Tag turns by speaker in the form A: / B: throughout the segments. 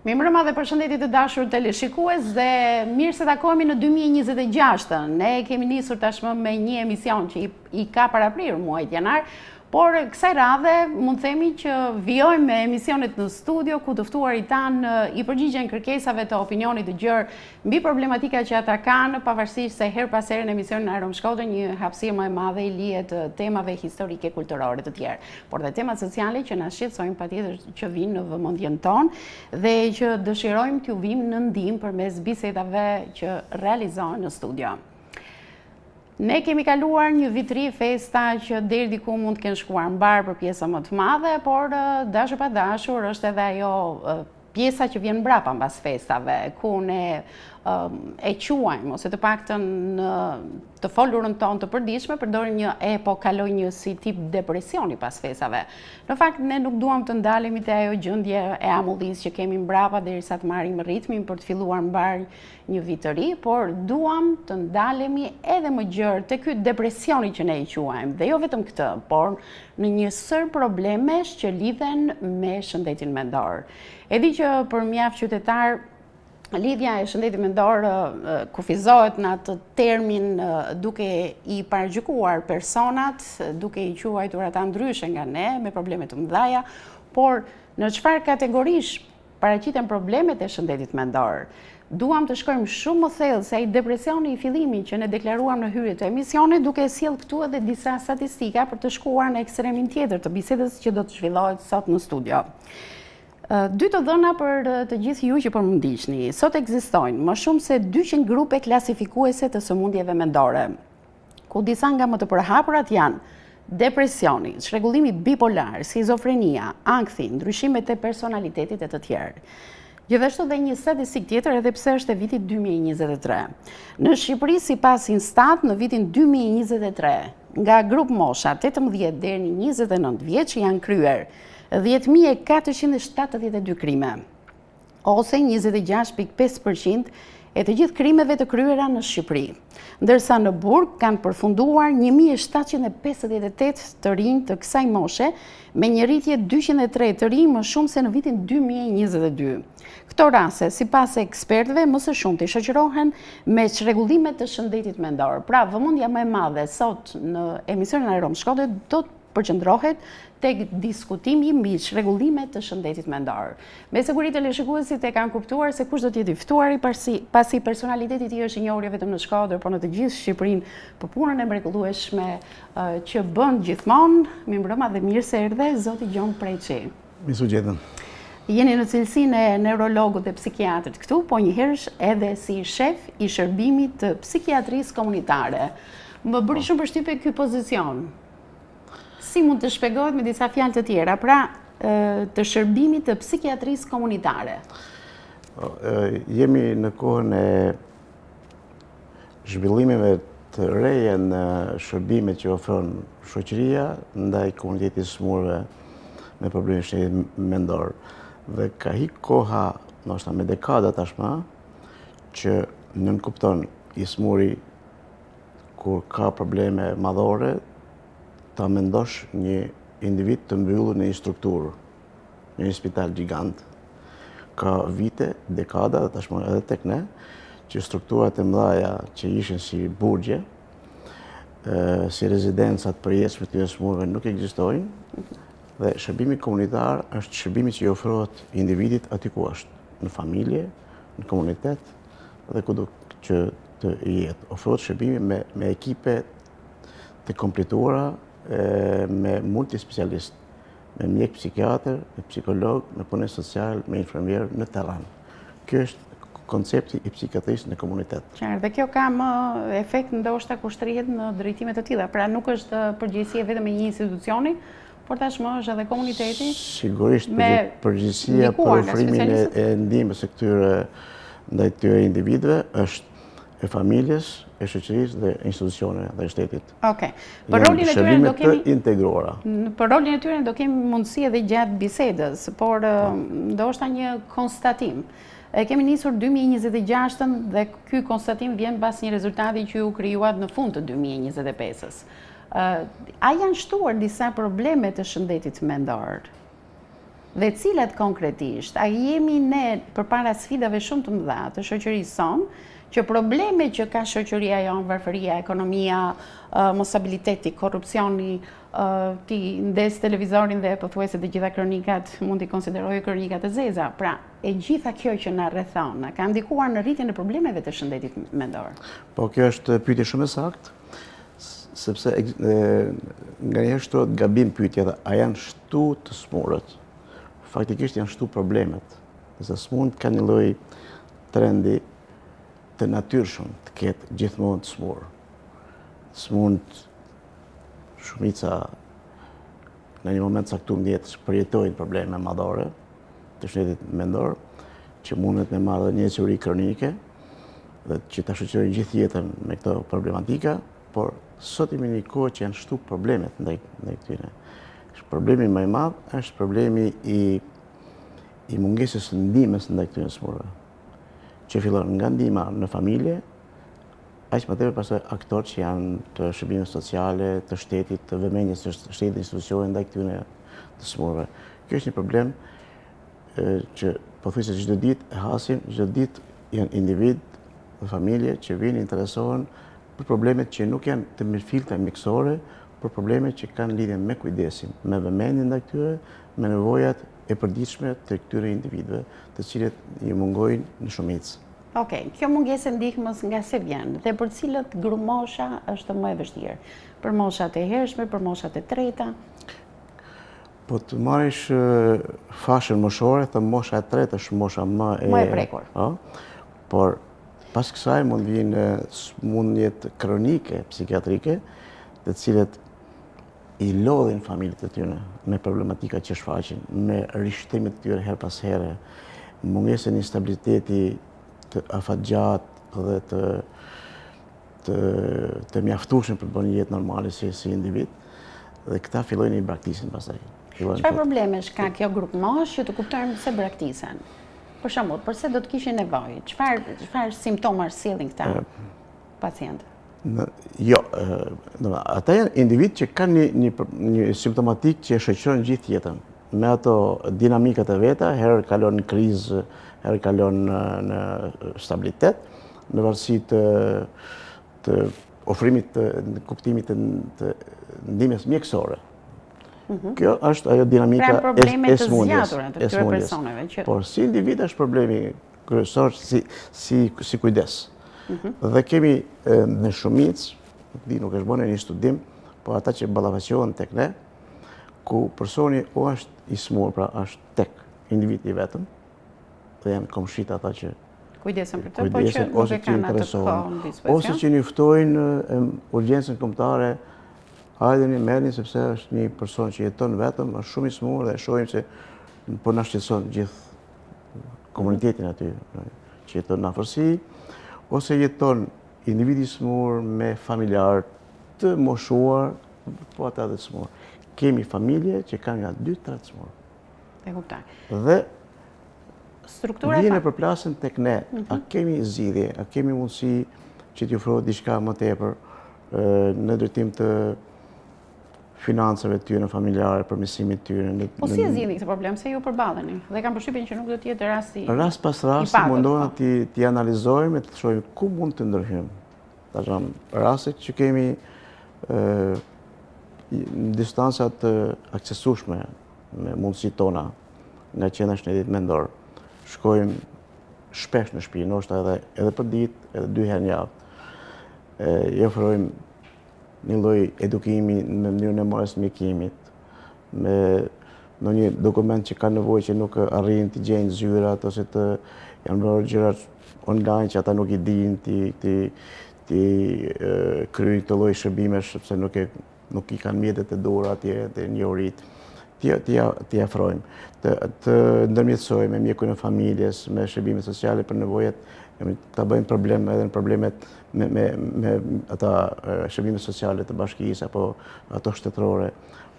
A: Mirëmbrëma dhe përshëndetje të dashur teleshikues dhe mirë se takohemi në 2026. Ne kemi nisur tashmë me një emision që i ka paraprirur muajit janar, por kësaj radhe mund të themi që vijojmë me emisionet në studio ku të ftuarit tanë i përgjigjen kërkesave të opinionit të gjerë mbi problematika që ata kanë, pavarësisht se her pas here në emisionin Arom Shkodër një hapësirë më e madhe i lihet temave historike, kulturore të tjera, por dhe temat sociale që na shqetësojnë patjetër që vinë në vëmendjen tonë dhe që dëshirojmë t'ju vim në ndihmë përmes bisedave që realizohen në studio. Ne kemi kaluar një vitri festa që deri diku mund të kenë shkuar mbar për pjesa më të madhe, por dashur pa dashur është edhe ajo pjesa që vjen mbrapa mbas festave, ku ne e quajmë, ose të paktën të folurën tonë të përditshme, përdorim kaloj një si tip depresioni pas festave. Në fakt, ne nuk duam të ndalemi te ajo gjendje e amullisë që kemi mbrapa derisa të marrim ritmin për të filluar mbar një vit të ri, por duam të ndalemi edhe më gjerë te ky depresioni që ne i quajmë, dhe jo vetëm këtë, por në një sër problemesh që lidhen me shëndetin mendor. E di që për mjaft qytetar lidhja e shëndetit mendor kufizohet në atë termin duke i paragjykuar personat, duke i quajtur ata ndryshe nga ne, me probleme të mëdha, por në çfarë kategorish paraqiten problemet e shëndetit mendor? Duam të shkojmë shumë më thellë se ai depresioni i fillimit që ne deklaruam në hyrje të emisionit, duke sjell këtu edhe disa statistika për të shkuar në ekstremin tjetër të bisedës që do të zhvillohet sot në studio. Dy të dhëna për të gjithë ju që po më ndiqni. Sot ekzistojnë më shumë se 200 grupe klasifikuese të sëmundjeve mendore, ku disa nga më të përhapurat janë depresioni, çrregullimi bipolar, skizofrenia, ankthi, ndryshimet e personalitetit e të tjerë. Gjithashtu dhe një statistikë tjetër, edhe pse është e vitit 2023. Në Shqipëri, sipas Instat, në vitin 2023, nga grup mosha 18 deri në 29 vjeç janë kryer 10.472 krime, ose 26.5% e të gjithë krimeve të kryera në Shqipëri, ndërsa në Burg kanë përfunduar 1.758 të rinj të kësaj moshe, me një rritje 203 të rinj më shumë se në vitin 2022. Këto raste, sipas ekspertëve, më së shumti shoqërohen me çrregullimet të shëndetit mendor. Pra, vëmendja më e madhe sot në emisionin Arom Shkodër do të përqendrohet tek diskutimi mbi çrregullimet të shëndetit mendor. Me siguri teleshikuesit e kanë kuptuar se kush do të jetë i ftuari, pasi personaliteti i tij është i njohur jo vetëm në Shkodër, por në të gjithë Shqipërinë për punën e mrekullueshme që bën gjithmonë. Mirëmbrëma dhe mirë se erdhe zoti Gjon Preçi.
B: Mirë gjetën.
A: Jeni në cilësinë e neurologut dhe psikiatrit këtu, po njëherësh edhe si shef i shërbimit të psikiatrisë komunitare. Më bëri shumë përshtypje ky pozicion. Si mund të shpjegohet me disa fjalë të tjera, pra të shërbimit të psikiatrisë komunitare?
B: Jemi në kohën e zhvillimeve të reja në shërbimet që ofron shoqëria ndaj komunitetit të smurëve me probleme shëndetit mendor. Dhe ka hik koha, ndoshta me dekada tashmë, që nënkupton i smuri kur ka probleme madhore ta mendosh një individ të mbyllur në një strukturë, në një spital gjigant. Ka vite, dekada, tashmë edhe tek ne, që strukturat e mëdha që ishin si burgje, si rezidencat përjetshme të smurëve nuk ekzistojnë, dhe shërbimi komunitar është shërbimi që i ofrohet individit aty ku është, në familje, në komunitet dhe kudo që të jetë. Ofrohet shërbimi me ekipe të kompletuara, me multispecialist, me mjek psikiatër, me psikolog, me punës social, me infermier në terren. Kjo është koncepti i psikiatrisë në komunitet.
A: Qartë, dhe kjo ka më efekt ndoshta kur shtrihet në drejtime të tilla. Pra nuk është përgjegjësia vetëm e një institucioni, por tashmë është edhe komuniteti.
B: Sigurisht, përgjegjësia për ofrimin e ndihmës së këtyre ndaj këtyre individëve është e familjes, e shoqërisë dhe institucioneve dhe shtetit.
A: Okej. Për rolin e tyre do kemi
B: të integruara.
A: Për rolin e tyre do kemi mundësi edhe gjatë bisedës, por ndoshta një konstatim. Kemi nisur 2026 dhe ky konstatim vjen pas një rezultati që u krijuat në fund të 2025-s. A janë shtuar disa probleme të shëndetit mendor? dhe cilat konkretisht, a jemi ne përpara sfidave shumë të mëdha të shoqërisë sonë, që probleme që ka shoqëria jonë, varfëria, ekonomia, mosstabiliteti, korrupsioni, ti ndes televizorin dhe pothuajse të gjitha kronikat mund t'i konsiderojë kronikat e zeza. Pra, e gjitha kjo që na rrethon, ka ndikuar në rritjen e problemeve të shëndetit mendor.
B: Po kjo është pyetje shumë e saktë, sepse nga njëherë shtohet gabim pyetja dhe a janë shtu të smurët. Faktikisht janë shtu problemet. Nëse smurët ka një lloj trendi të natyrshëm të ketë gjithmonë të smurë. Smurët shumica në një moment caktuar në jetës përjetojnë probleme madhore të shëndetit mendor, që mundet me marrë një ecuri kronike dhe që ta shoqërojnë gjithë jetën me këto problematika, por sot jemi në një kohë që janë shtu problemet ndaj këtyre. Problemi më i madh është problemi i mungesës së ndihmës ndaj këtyre smurëve, që fillon nga ndihma në familje, aq më tepër pastaj aktorë që janë të shërbimeve sociale, të shtetit, të vëmendjes të shtetit institucione ndaj këtyre të smurëve. Kjo është një problem që pothuajse çdo ditë e hasim, çdo ditë janë individ dhe familje që vinë interesohen për problemet që nuk janë të mirëfillta mjekësore, por probleme që kanë lidhje me kujdesin, me vëmendjen ndaj këtyre, me nevojat e përditshme të këtyre individëve, të cilët i mungojnë në shumicë.
A: Okej, kjo mungesë e ndihmës nga se vjen dhe për cilët grupmosha është më e vështirë? Për moshat e hershme, për moshat e treta?
B: Po të marrish fashën moshore, të mosha e tretë është mosha më
A: e prekur.
B: Por pas kësaj mund vinë smundjet kronike, psikiatrike, të cilët i lodhin familjet e tyre me problematika që shfaqin, me rishtimet të tyre her pas here, mungesën e stabiliteti të afatgjat dhe të mjaftueshëm për të bërë një jetë normale si individ, dhe këta fillojnë i braktisin pastaj.
A: Çfarë problemesh ka kjo grupmosh që të kuptojmë se braktisen? Për shembull, përse do të kishin nevojë? Çfarë simptomash sillin këta pacientë?
B: Jo, ata janë individ që kanë një simptomatik që e shoqëron gjithë jetën. Me ato dinamikat e veta, herë kalon në krizë, herë kalon në stabilitet, në varësi të ofrimit në kuptimit të ndihmës mjekësore. Kjo është ajo dinamika e smundjes. Por si individ është problemi kryesor si kujdes. Dhe kemi në shumicë, nuk është bënë një studim, por ata që ballafaqohen tek ne, ku personi o është i smur, pra është tek individ i vetëm, dhe janë komshit ata që
A: kujdesen për të, po që nuk e kanë atë kohë në dispozicion.
B: Ose që njoftojnë urgjencën kombëtare, hajde një merrni sepse është një person që jeton vetëm, është shumë i smur dhe shohim se po na shqetëson gjithë komunitetin aty që jeton në afërsi, ose jeton individ i smur me familjar të moshuar, po ata dhe smur. Kemi familje që kanë nga 2-3 të smur.
A: E kuptoj.
B: Dhe
A: vjen
B: e përplasen tek ne, a kemi zgjidhje, a kemi mundësi që t'ju ofrohet diçka më tepër në drejtim të financave të tyre familjare, përmirësimit të tyre.
A: Po si e zgjidhni këtë problem, se ju përballeni dhe kam përshtypjen që nuk do të jetë rasti.
B: Rast pas rasti mundohen t'i analizojmë e të shohim ku mund të ndërhyjmë. Tash rastet që kemi në distanca të aksesueshme me mundësitë tona nga qendra e shëndetit mendor, shkojmë shpesh në shtëpi, ndoshta edhe për ditë, edhe 2 herë në javë. I ofrojmë një lloj edukimi në mënyrën e marrjes mjekimit, me ndonjë dokument që ka nevojë që nuk arrin të gjejnë zyrat ose të janë bërë gjërat online që ata nuk i dinë ti kryejnë këtë lloj shërbimesh sepse nuk i kanë mjetet e duhura atje të njohurit. T'i afrojmë, të ndërmjetësojmë me mjekun e familjes, me shërbimet sociale për nevojat, ta bëjmë problem edhe në problemet me ata shërbimet sociale të bashkisë apo ato shtetërore.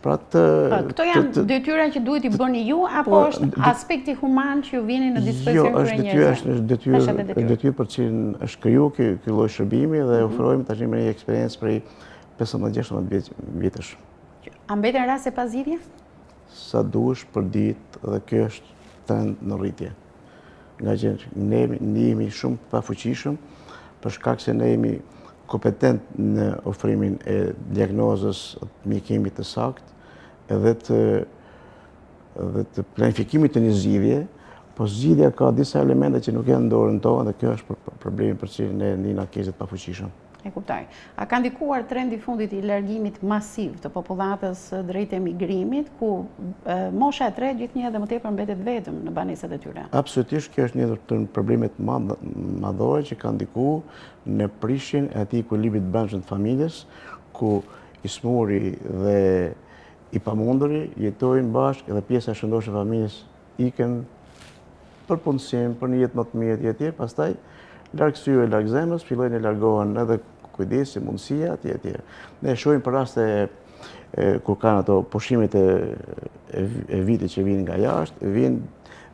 A: Këto janë detyra që duhet i bëni ju, apo është aspekti human që ju vini në dispozicion kërë njerëzve?
B: Jo, është detyrë për cilën është kriju ky lloj shërbimi dhe ofrojmë tashmë një eksperiencë prej 15-16 vjetësh.
A: A mbeten raste paszgjidhje?
B: sa duhesh për ditë dhe kjo është trend në rritje. Nga që ne jemi shumë pafuqishëm për shkak se ne jemi kompetent në ofrimin e diagnozës, mjekimit të saktë edhe të planifikimit të një zgjidhje, po zgjidhja ka disa elemente që nuk janë në dorën tonë dhe kjo është problemi për cilin ne ndina kezet pafuqishëm.
A: E kuptoj. A ka ndikuar trendi fundit i largimit masiv të popullatës drejt emigrimit, ku mosha e tretë gjithnjë edhe më tepër mbetet vetëm në banesat e tyre?
B: Absolutisht, kjo është një ndër problemet madhore që ka ndikuar në prishjen e atij ekuilibrit brendshëm të familjes, ku i smuri dhe i pamunduri jetojnë bashkë edhe pjesa e shëndoshë e familjes ikën për punësim, për një jetë më të mirë etj. Pastaj larg syve, larg zemrës, fillojnë të largohen edhe kujdesi, mundësia etj. Ne shohim për raste kur kanë ato pushimet e vitit që vinë nga jashtë,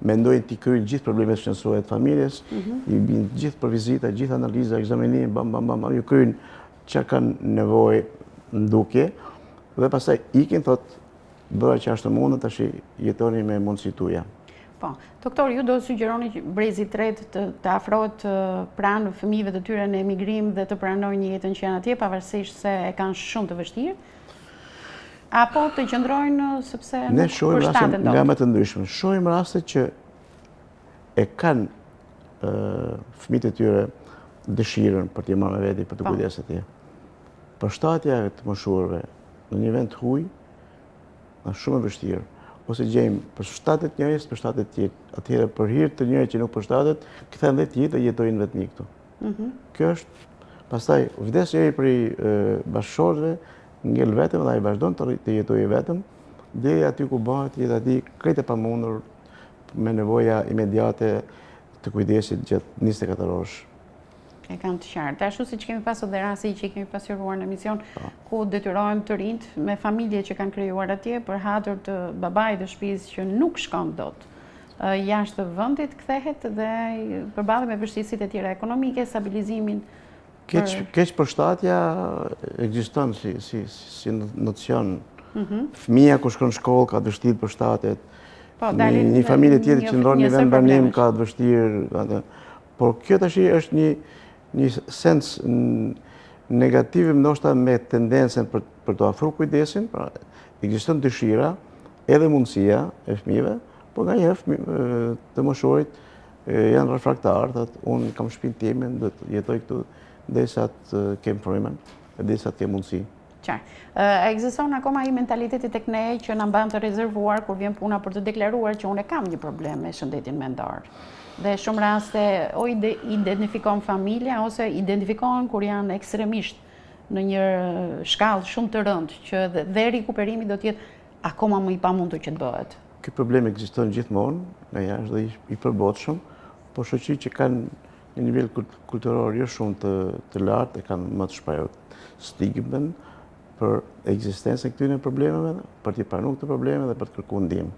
B: mendojnë t'i kryejnë gjithë problemet shëndetësore të familjes, i bin gjithë për vizita, gjithë analiza, ekzaminim, ju kryejnë çka kanë nevojë ndukje dhe pastaj ikin thotë bëra që ashtë mundë, tash jetoni me mundësitë tuaja.
A: Po, doktor, ju do sugjeroni që brezi i tretë të afrohet pranë fëmijëve të tyre në emigrim dhe të pranojnë një jetën që janë atje, pavarësisht se e kanë shumë të vështirë? Apo të qëndrojnë sepse
B: ne
A: nuk përshtaten dot?
B: Nga më të ndryshme. Shohim raste që e kanë fëmijët e tyre dëshirën për t'i marrë me veti, për të kujdesur atje. Përshtatja e të moshuarve në një vend të huaj është shumë e vështirë. Ose gjejmë përshtatet njëjës, përshtatet tjetë. Atëherë për hir të njëri që nuk përshtatet, kthehen dhe tjetë dhe jetojnë vetëm këtu. Kjo është, pastaj vdesja e prej bashkëshortëve ngel vetëm dhe ai vazhdon të jetojë vetëm, deri aty ku bëhet jetë aty krejt e pamundur me nevoja imediate të kujdesit gjatë 24 orësh.
A: E kam të qartë. Ashtu siç kemi pasur dhe rasti që kemi pasqyruar në emision, ku detyrohen të rinjt me familje që kanë krijuar atje për hatër të babait të shtëpisë që nuk shkon dot jashtë vendit, kthehet dhe përballet me vështirësitë e tjera ekonomike, stabilizimin.
B: Keq përshtatja ekziston si nocion. Fëmia kur shkon në shkollë ka të vështirë përshtatet. Një familje tjetër që ndron një vend banim ka të vështirë. Por kjo tash është një sens negativ ndoshta me tendencën për të afruar kujdesin, pra ekziston dëshira edhe mundësia e fëmijëve, por nganjëherë të moshuarit janë refraktarë, thotë unë kam shtëpinë time, do të jetoj këtu derisa të kem frymën, derisa të kem mundësi.
A: Qartë. Ekziston akoma ai mentaliteti tek ne që na mban të rezervuar kur vjen puna për të deklaruar që unë kam një problem me shëndetin mendor. Dhe shumë raste o identifikon familja ose identifikon kur janë ekstremisht në një shkallë shumë të rëndë që dhe rikuperimi do të jetë akoma më i pamundur që të bëhet.
B: Ky problem ekziston gjithmonë, nga jashtë dhe i përbotshëm, por shoqëri që kanë një nivel kulturor jo shumë të lartë e kanë më të shprehur stigmën për ekzistencën e këtyre problemeve, për të pranuar këto probleme dhe për të kërkuar ndihmë.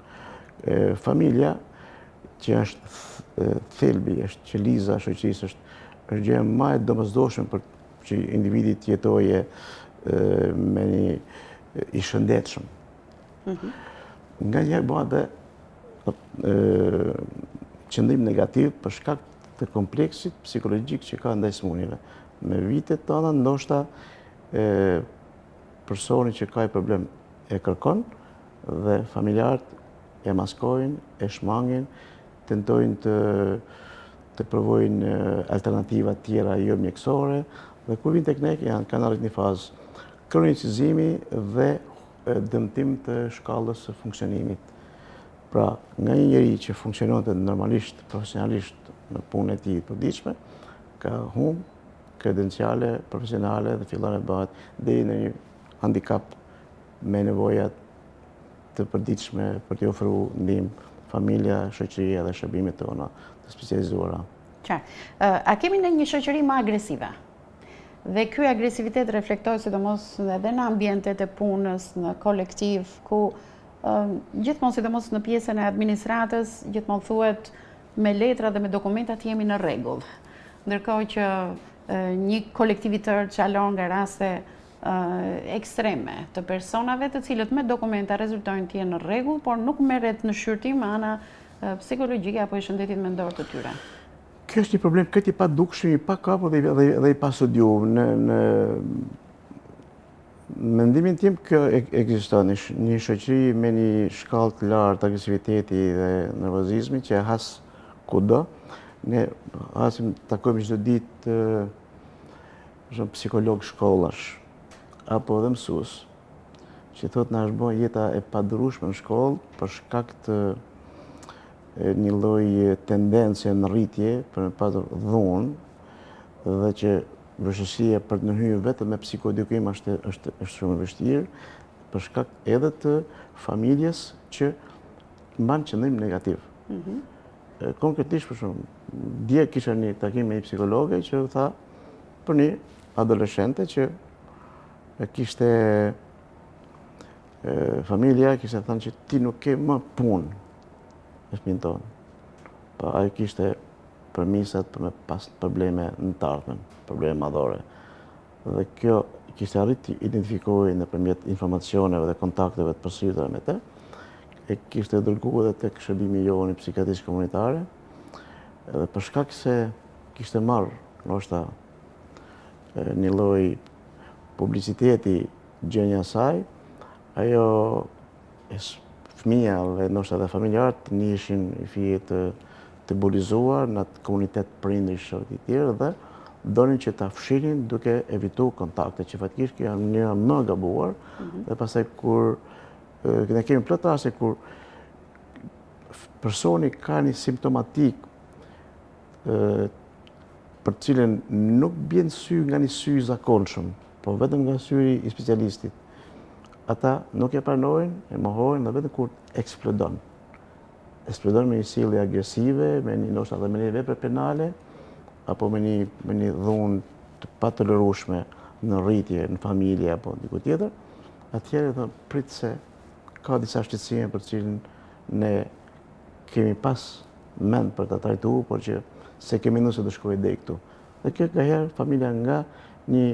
B: Familja që është thelbi, është qeliza e shoqërisë, është gjë më e domosdoshme për që individi të jetojë me një i shëndetshëm. Nganjëherë bëhet dhe qëndrim negativ për shkak të kompleksit psikologjik që ka ndaj smundjeve. Me vitet tona ndoshta personi që ka problem e kërkon dhe familjarët e maskojnë, e shmangin, tentojnë të provojnë alternativa tjera jo mjekësore dhe kur vinë tek ne kanë arrit një fazë kronicizimi dhe dëmtim të shkallës së funksionimit. Pra, nga një njeri që funksionon normalisht, profesionalisht në punën e tij të përditshme, ka humbë kredenciale profesionale dhe fillon të bëhet deri në një handicap me nevojat të përditshme për t'i ofruar ndihmë familja, shoqëria dhe shërbimet tona të specializuara.
A: Qartë. A kemi në një shoqëri më agresive? Dhe ky agresivitet reflektohet sidomos edhe në ambientet e punës, në kolektiv, ku gjithmonë sidomos në pjesën e administratës, gjithmonë thuhet me letra dhe me dokumentat jemi në rregull. Ndërkohë që një kolektiv i tërë çalon nga raste ekstreme të personave të cilët me dokumenta rezultojnë të jenë në rregull, por nuk merret në shqyrtim ana psikologjike apo i shëndetit mendor të tyre.
B: Kjo është një problem këtë i padukshëm, i pa kapur dhe i pastudiuar. Në mendimin tim kjo ekziston një shoqëri me një shkallë të lartë agresiviteti dhe nervozizmi që has kudo. Ne takojmë çdo ditë psikolog shkollash apo dhe mësues që thotë na është bën jeta e padurueshme në shkollë për shkak të një lloj tendence në rritje për me pasur dhunë dhe që vështirësia për të hyrë vetëm me psikoedukim është shumë e vështirë për shkak edhe të familjes që mban qëndrim negativ. Konkretisht për shumë, dje kisha një takim me një psikologe që tha për një adoleshente që kishte familja, kishte thënë që ti nuk ke më punë e fëmijën tonë. Pa ai kishte premisat për me pas probleme në të ardhmen, probleme madhore. Dhe kjo kishte arrit të identifikojë nëpërmjet informacioneve dhe kontakteve të përsëritura me të, e kishte dërguar edhe tek shërbimi i jonë psikiatrisë komunitare, edhe për shkak se kishte marrë ndoshta një lloj publiciteti gjënia e saj, ajo fëmija dhe ndoshta edhe familjarët nishin i fije të bulizuar në atë komunitet prindërish të tjerë dhe donin që ta fshinin duke evitu kontakte, që fatikisht kjo janë mënyra më e gabuar dhe pastaj kur ne kemi plot raste kur personi ka një simptomatik për cilën nuk bjen sy nga një sy i zakonshëm, po vetëm nga syri i specialistit. Ata nuk e pranojnë, e mohojnë dhe vetëm kur eksplodon. Eksplodon me një sjellje agresive, me një ndoshta edhe me një vepër penale, apo me një dhunë të patolerueshme në rritje, në familje apo diku tjetër, atëherë do prit se ka disa shqetësime për cilën ne kemi pas mend për ta trajtuar, por që se kemi nëse të shkojë deri këtu. Dhe kjo ka herë familja nga një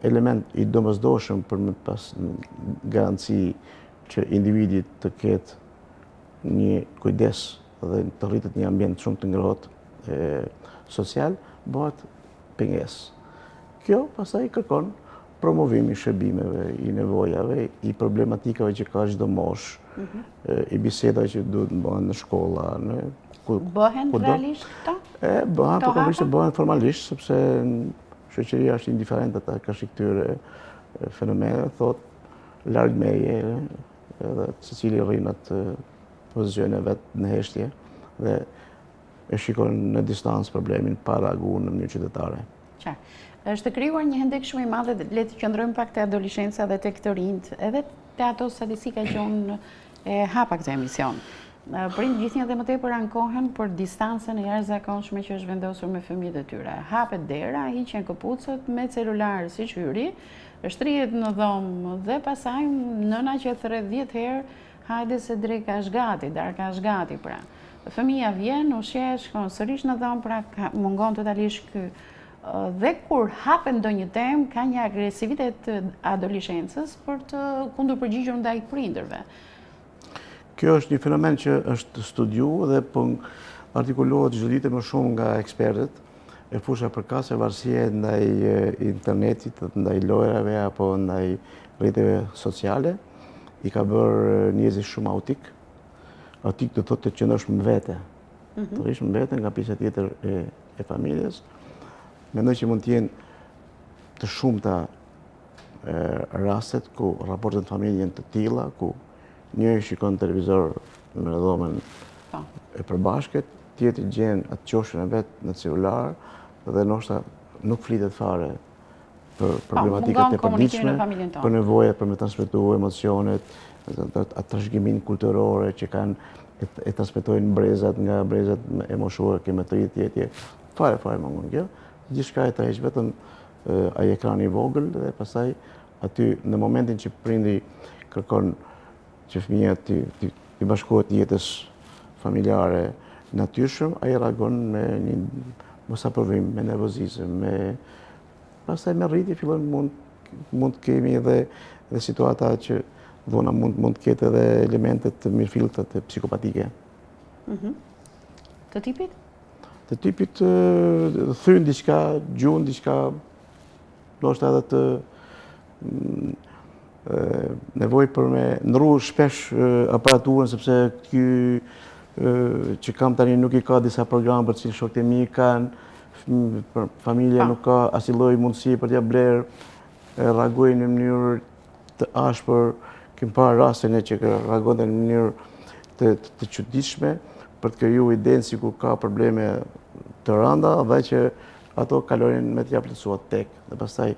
B: element i domosdoshëm për me pas garanci që individi të ketë një kujdes dhe të rritet një ambient shumë të ngrohtë social, bëhet pengesë. Kjo pastaj kërkon promovimi i shërbimeve, i nevojave, i problematikave që ka çdo moshë, i bisedave që duhet të bëhen në shkolla,
A: bëhen realisht këto?
B: Bëhen, por konkretisht bëhen formalisht, sepse shoqëria është indiferente ata kash këtyre fenomeneve, thotë larg meje, edhe secili rrin atë pozicione vetë në heshtje dhe e shikon në distancë problemin pa reaguar në mënyrë qytetare.
A: Qartë. Është krijuar një hendek shumë i madh, le të qëndrojmë pak te adoleshenca dhe tek të rinjt, edhe te ato statistika që unë e hapa këtë emision. Prindë gjithnjë dhe më tepër ankohen për distancën e jashtëzakonshme që është vendosur me fëmijët e tyre. Hapet dera, hiqen këpucët me celular siç hyri, shtrihet në dhomë dhe pastaj nëna që thret 10 herë, hajde se dreka është gati, darka është gati pra. Fëmija vjen, ushqehet, shkon sërish në dhomë, pra mungon totalisht ky. Dhe kur hapen ndonjë temë, ka një agresivitet adoleshencës për të kundërpërgjigjur ndaj prindërve.
B: Kjo është një fenomen që është studiuar dhe po artikulohet çdo ditë më shumë nga ekspertët. E fusha përkatëse varësie ndaj internetit, ndaj lojrave apo ndaj rrjeteve sociale, i ka bërë njerëzit shumë autik. Autik do thotë të qëndrosh me vete. Të rish me vete nga pjesa tjetër e familjes. Mendoj që mund të jenë të shumta rastet ku raportet në familje janë të tilla, ku njëri shikon televizor në dhomën e përbashkët, tjetri gjen atë qoshën e vet në celular dhe ndoshta nuk flitet fare për problematikat e përditshme, për nevojat për me transmetuar emocionet, atë trashëgimin kulturore që kanë e transmetojnë brezat nga brezat e moshuar që me të rritje fare mungon kjo. Gjithçka e tërheq vetëm ai ekrani i vogël dhe pastaj aty në momentin që prindi kërkon që fëmia të bashkohet jetës familjare natyrshëm, ai reagon me një mosaprovim, me nervozizëm, pastaj me rritje fillon mund mund të kemi edhe situata që dhona mund të ketë edhe elementet të mirëfillta të psikopatike.
A: Të tipit?
B: Të tipit thyn diçka, gjun diçka, ndoshta edhe të nevojë për me ndrru shpesh aparaturën, sepse ky që kam tani nuk i ka disa programe për cilë shokët e mi kanë, familja nuk ka asnjë lloj mundësi për t'ia blerë, reagojnë në mënyrë të ashpër, kem parë rastin që reagonte në mënyrë të çuditshme për të krijuar idenë sikur ka probleme të rënda dhe që ato kalojnë me t'ia plotësuar tek, dhe pastaj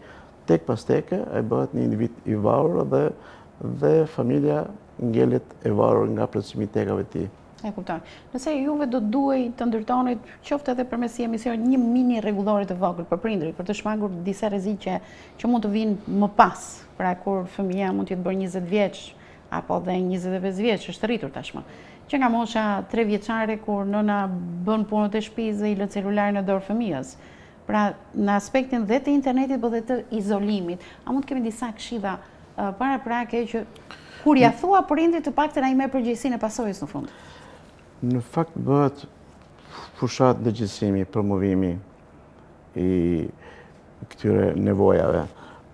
B: tek pas teke ai bëhet një individ i varur dhe familja ngelet e varur nga plotësimi i tekave të tij.
A: E kuptoj. Nëse juve do duhej të ndërtonit, qoftë edhe përmes emisionit, një mini rregullore të vogël për prindërit, për të shmangur disa rreziqe që mund të vinë më pas, pra kur fëmia mund të jetë bërë 20 vjeç apo dhe 25 vjeç, është rritur tashmë. Që nga mosha 3 vjeçare kur nëna bën punët e shtëpisë dhe i lë celularin në dorë fëmijës. Pra në aspektin dhe të internetit, po dhe të izolimit, a mund të kemi disa këshilla paraprake që kur ja thua prindit të paktën ai merr përgjegjësinë e pasojës në fund?
B: Në fakt bëhet fushat ndërgjegjësimi, promovimi i këtyre nevojave.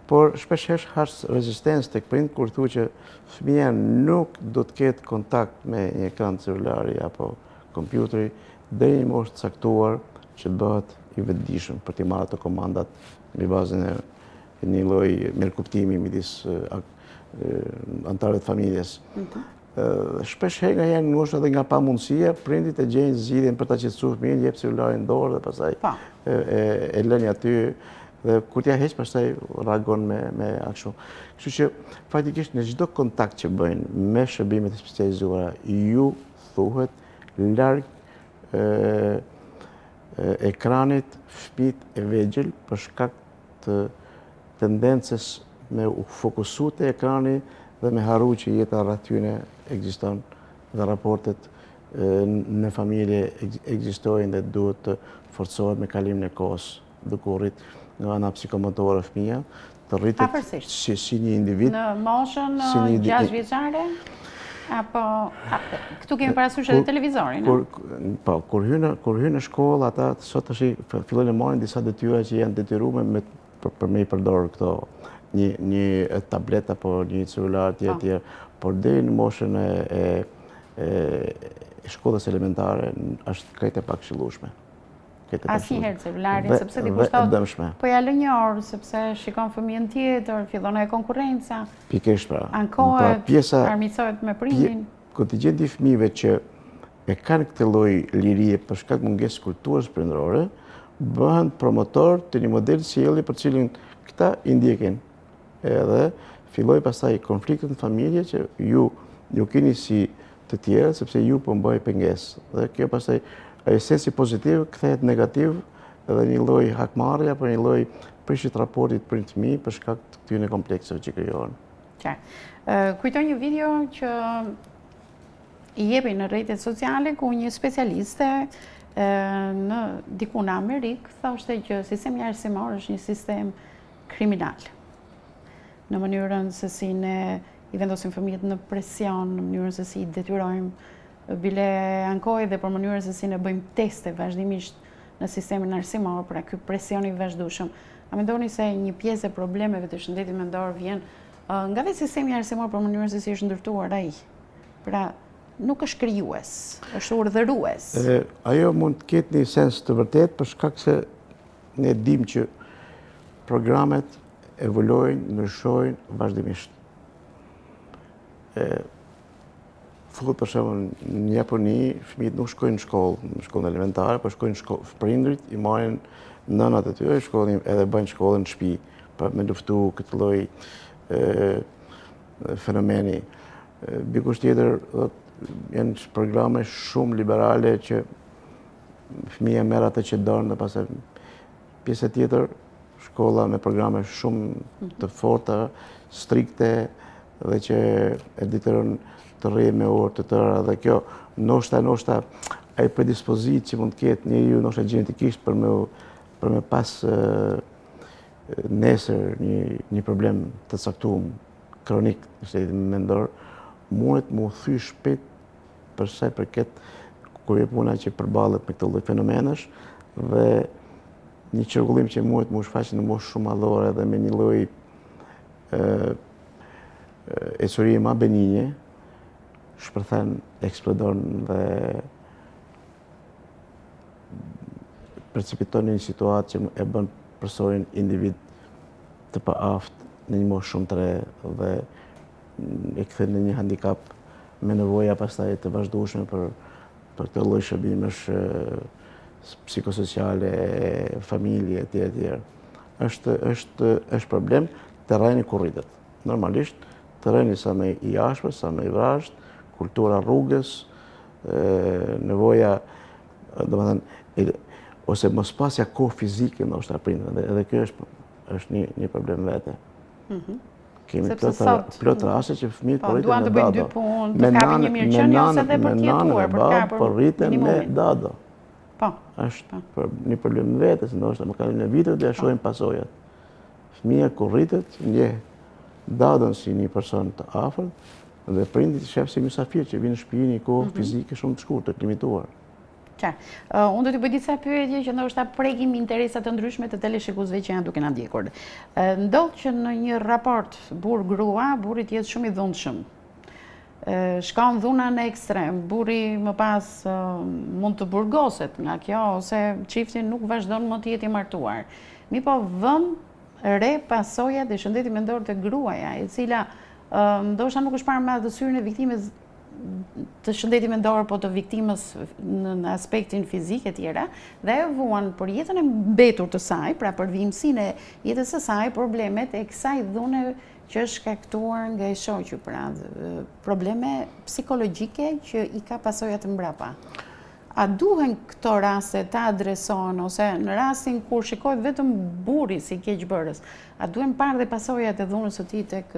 B: Por shpeshherë has rezistencë tek prind kur thuhet që fëmia nuk do të ketë kontakt me një ekran celulari apo kompjuteri deri në moshë të caktuar që të bëhet i vetëdijshëm për të marrë ato komandat mbi bazën e një lloj mirëkuptimi midis anëtarëve të familjes. Shpesh nga janë ndoshta edhe nga pamundësia, prindit e gjejnë zgjidhjen për ta qetësuar fëmijën, jep celularin në dorë dhe pastaj e lënë aty dhe kur t'ia heq pastaj reagon me akshu. Kështu që faktikisht në çdo kontakt që bëjnë me shërbimet e specializuara, ju thuhet larg ekranit fëmijët e vegjël për shkak të tendencës me u fokusu te ekrani dhe me harru që jeta rreth tyre ekziston dhe raportet në familje ekzistojnë dhe duhet të forcohet me kalimin e kohës, duke u rrit nga ana psikomotore fëmia, të rritet si një individ.
A: Në moshën 6 vjeçare? Apo këtu kemi parasysh edhe televizorin?
B: Po, kur hyn në shkollë, ata sot tash fillojnë të marrin disa detyra që janë detyruar për me i përdorë këto një tablet apo një celular tjetër, por deri në moshën e shkollës elementare është krejt e pakëshillueshme.
A: Asnjëherë celularin, sepse dikush thotë, po ja lë një orë, sepse shikon fëmijën tjetër, fillon e konkurrenca.
B: Pikërisht pra.
A: Ankohet, armiqësohet me prindin.
B: Kontingjenti i fëmijëve që e kanë këtë lloj lirie për shkak mungesës kulturës prindërore, bëhen promotor të një model sjellje për cilin këta i ndjekin. Edhe filloi pastaj konfliktet në familje që ju keni si të tjerë, sepse ju po mbaj pengesë. Dhe kjo pastaj esenci pozitiv kthehet negativ edhe një lloj hakmarrje apo një lloj prishje raportit prind-fëmijë për shkak të këtyre komplekseve që krijohen.
A: Qartë. Kujtoj një video që i jepi në rrjetet sociale ku një specialiste diku në Amerikë thoshte që sistemi arsimor është një sistem kriminal. Në mënyrën se si ne i vendosim fëmijët në presion, në mënyrën se si i detyrojmë bile ankoj dhe për mënyrën se si ne bëjmë teste vazhdimisht në sistemin arsimor, pra ky presion i vazhdueshëm. A mendoni se një pjesë e problemeve të shëndetit mendor vjen nga vetë sistemi arsimor për mënyrën se si është ndërtuar ai? Pra nuk është krijues, është urdhërues.
B: Ajo mund të ketë një sens të vërtetë për shkak se ne dimë që programet evoluojnë, ndryshojnë vazhdimisht. Thuhet për shembull në Japoni fëmijët nuk shkojnë në shkollën elementare, por shkojnë në shkollë, prindrit i marrin nënat e tyre, shkollën edhe bëjnë shkollën në shtëpi për me luftu këtë lloj fenomeni. Dikush tjetër janë programe shumë liberale që fëmia merr atë që don dhe pastaj pjesa tjetër shkolla me programe shumë të forta, strikte dhe që e detyron të rrijë me orë të tëra dhe kjo ndoshta ai predispozit që mund të ketë njeriu ndoshta gjenetikisht për me pas nesër një problem të caktuar kronik në shtetin mendor, mundet mu thy shpejt për sa i përket kur e puna që përballet me këto lloj fenomenesh dhe një çrregullim që mundet mu shfaqet në moshë shumë madhore dhe me një lloj esorie ma benigne, shpërthen, eksplodon dhe precipiton një situatë që e bën personin individ të paaft në një moshë shumë të re dhe e kthen në një handicap me nevoja pastaj të vazhdueshme për këtë lloj shërbimesh psikosociale, familje, etj. Është problem terreni ku rritet. Normalisht terreni sa më i ashpër, sa më i vrasht, kultura rrugës, nevoja, domethënë, ose mospasja kohë fizike ndoshta prindërve, edhe kjo është një problem vete. Kemi plot raste që fëmijët po rriten me dado.
A: Të kapin një mirëqenie ose edhe për të jetuar, për të kapur
B: po rriten me dado.
A: Po.
B: Është një problem vetë, se ndoshta më kalojnë vitet dhe ja shohim pasojat. Fëmia kur rritet ndjeh dadon si një person të afërt dhe prindi shef si mysafir që vjen në shtëpi një kohë fizike shumë të shkurtër, të limituar.
A: Unë do t'i bëj disa pyetje që ndoshta prekim interesa të ndryshme të teleshikuesve që janë duke na ndjekur. Ndodh që në një raport burr-grua, burri të jetë shumë i dhunshëm. Shkon dhuna në ekstrem, burri më pas mund të burgoset nga kjo, ose çifti nuk vazhdon më të jetë i martuar. Po vëm re pasojat e shëndetit mendor të gruaja, e cila ndoshta nuk është parë me atë syrin e viktimës të shëndetit mendor, po të viktimës në aspektin fizik e tjera, dhe e vuan për jetën e mbetur të saj, pra për vimësinë e jetës së saj, problemet e kësaj dhune që është shkaktuar nga i shoqi, pra probleme psikologjike që i ka pasojat mbrapa. A duhen këto raste të adresohen, ose në rastin kur shikohet vetëm burri si keqbërës, a duhen parë dhe pasojat e dhunës së tij tek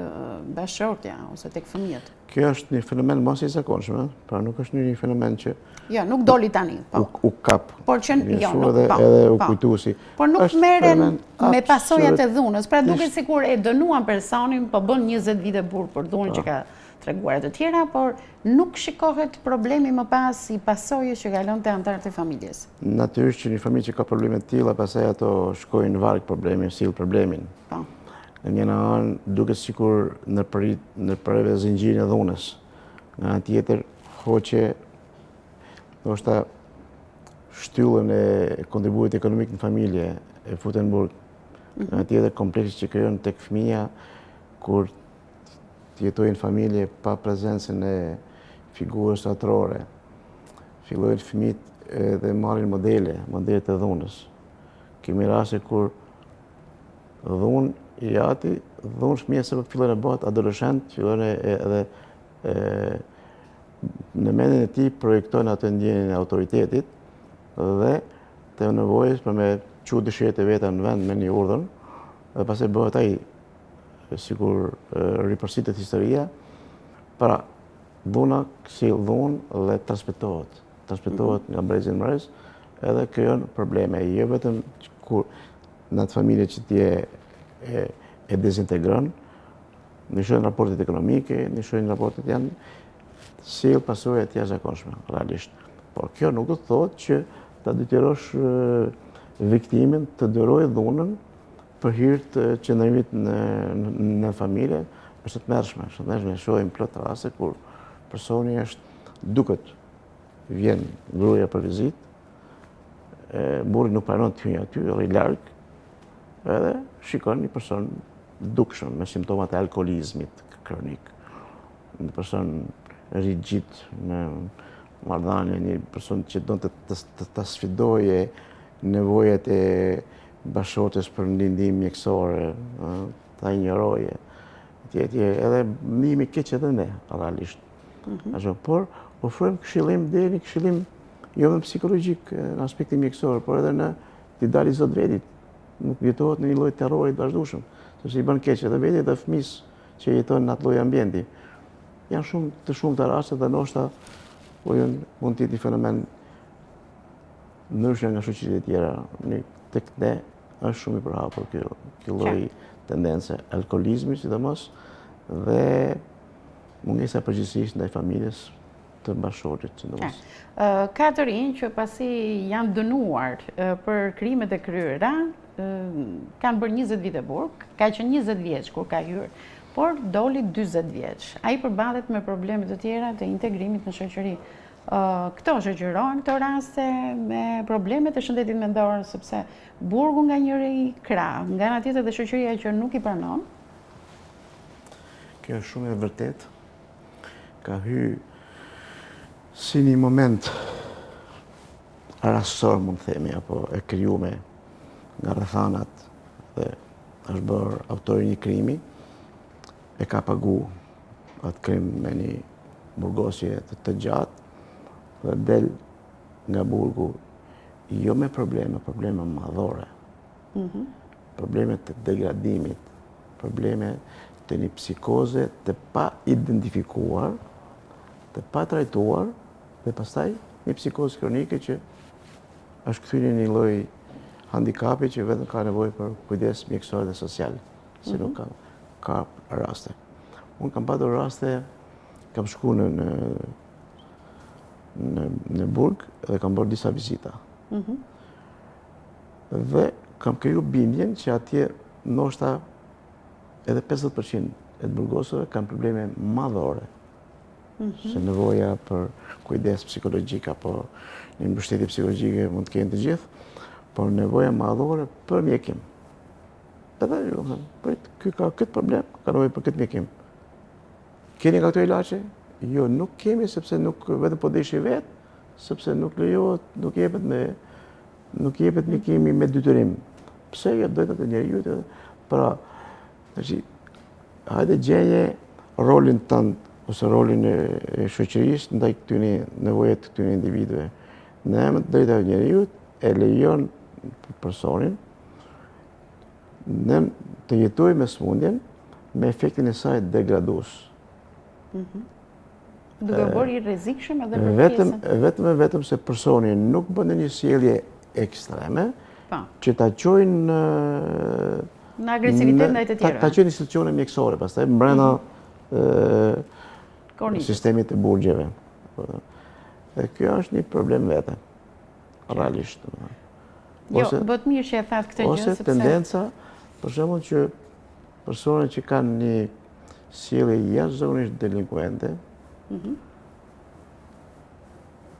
A: bashkëshortja ose tek fëmijët?
B: Kjo është një fenomen mos i zakonshëm, pra nuk është një fenomen që
A: jo, nuk doli tani, po.
B: U kap.
A: Por që
B: edhe u kujtuesi.
A: Por nuk merren me pasojat e dhunës, pra duket sikur e dënuan personin, po bën 20 vite burr për dhunën që ka treguar të tjera, por nuk shikohet problemi më pas i pasojës që kalon te anëtarët e familjes.
B: Natyrisht që një familje që ka probleme të tilla, pastaj ato shkojnë në varg problemin, sill problemin.
A: Po.
B: Në një anë duket sikur në përve zinxhirin e dhunës. Nga ana tjetër, hoqe ndoshta shtyllën e kontributit ekonomik në familje e futen në burg. Nga ana tjetër, kompleksi që krijon tek fëmia kur të jetojnë familje pa prezencën e figurës shtatërore. Fillojnë fëmijët dhe marrin modelet e dhunës. Kemi raste kur dhunë i ati, dhunë fëmijë se fillojnë e bëhet adoleshent, fillojnë edhe në mendjen e tij projektojnë atë ndjenjen e autoritetit dhe të nevojës për me çu dëshirat e veta në vend me një urdhër, dhe pastaj bëhet ai sikur ripërsitet historia, pra dhuna si dhunë dhe transmetohet nga brezi në brez, edhe krijon probleme, jo vetëm kur në atë familje që ti e dezintegron, ndryshojnë raportet ekonomike, ndryshojnë raportet janë sjell pasojë të jashtëzakonshme, realisht. Por kjo nuk do të thotë që ta detyrosh viktimin të dërojë dhunën për hir të qëndrimit në familje, është të mërshme. Shohim plot raste kur personi duket vjen gruaja për vizitë, burri nuk pranon të hyjë aty, rri larg, edhe shikon një person dukshëm me simptomat e alkoolizmit kronik, një person rigjid në marrëdhënie, një person që do të sfidoje nevojat e bashkëshortes për ndihmë mjekësore, ta injoroje, edhe ndihmë keq edhe ne, realisht. Por ofrojmë këshillim deri këshillim jo vetëm psikologjik në aspektin mjekësor, por edhe në t'i dalë zot vetit. Nuk jetohet në një lloj terrori të vazhdueshëm, sepse i bën keq edhe vetit dhe fëmisë që jetojnë në atë lloj ambienti. Janë shumë raste dhe ndoshta mund të jetë një fenomen ndryshe nga shoqëritë e tjera. Tek ne është shumë i përhapur ky lloj tendence alkoolizmi sidomos dhe mungesa përgjithsisht ndaj familjes të bashkëshortit sidomos.
A: Ka të rinj që pasi janë dënuar për krimet e kryera, kanë bërë 20 vite burg, ka qenë 20 vjeç kur ka hyrë, por doli 40 vjeç. Ai përballet me probleme të tjera të integrimit në shoqëri. Këto shoqërohen këto raste me probleme të shëndetit mendor, sepse burgu nga njëri krah, nga ana tjetër dhe shoqëria që nuk i pranon.
B: Kjo është shumë e vërtet. Ka hyrë si një moment rastor, mund të themi, apo e krijuar nga rrethanat dhe është bërë autori një krimi, e ka pagu atë krim me një burgosje të gjatë dhe del nga burgu jo me probleme madhore, probleme të degradimit, probleme të një psikoze të pa identifikuar, të pa trajtuar, dhe pastaj një psikoze kronike që është kthyer në një lloj handikapi që vetëm ka nevojë për kujdes mjekësor dhe social, si nuk ka raste. Unë kam patur raste, kam shku në burg dhe kam bërë disa vizita. Dhe kam kriju bindjen që atje ndoshta edhe 50% e të burgosëve kanë probleme madhore. Se nevoja për kujdes psikologjik apo një mbështetje psikologjike mund të kenë të gjithë, por nevoja madhore për mjekim. Edhe ky ka këtë problem, ka nevojë për këtë mjekim. Keni nga këto ilaçe? Jo, nuk kemi sepse nuk vetëm po deshi vetë, sepse nuk lejohet, nuk jepet mjekimi me detyrim. Pse jo drejtat e njeriut? Pra, hajde gjenje rolin tënd ose rolin e shoqërisë ndaj këtyre nevojave të këtyre individëve. Në emër të drejtave të njeriut e lejon personin të jetojë me smundjen me efektin e saj degradues.
A: Duke bërë i rrezikshëm edhe për pjesën.
B: Vetëm se personi nuk bën një sjellje ekstreme që ta çojnë
A: në agresivitet ndaj të tjerëve.
B: Ta çojnë institucione mjekësore pastaj brenda sistemit të burgjeve. Dhe kjo është një problem vete, realisht.
A: Jo, bëhet mirë që e thatë këtë gjë,
B: ose tendenca, për shembull që personat që kanë një sjellje jashtëzakonisht delinkuente,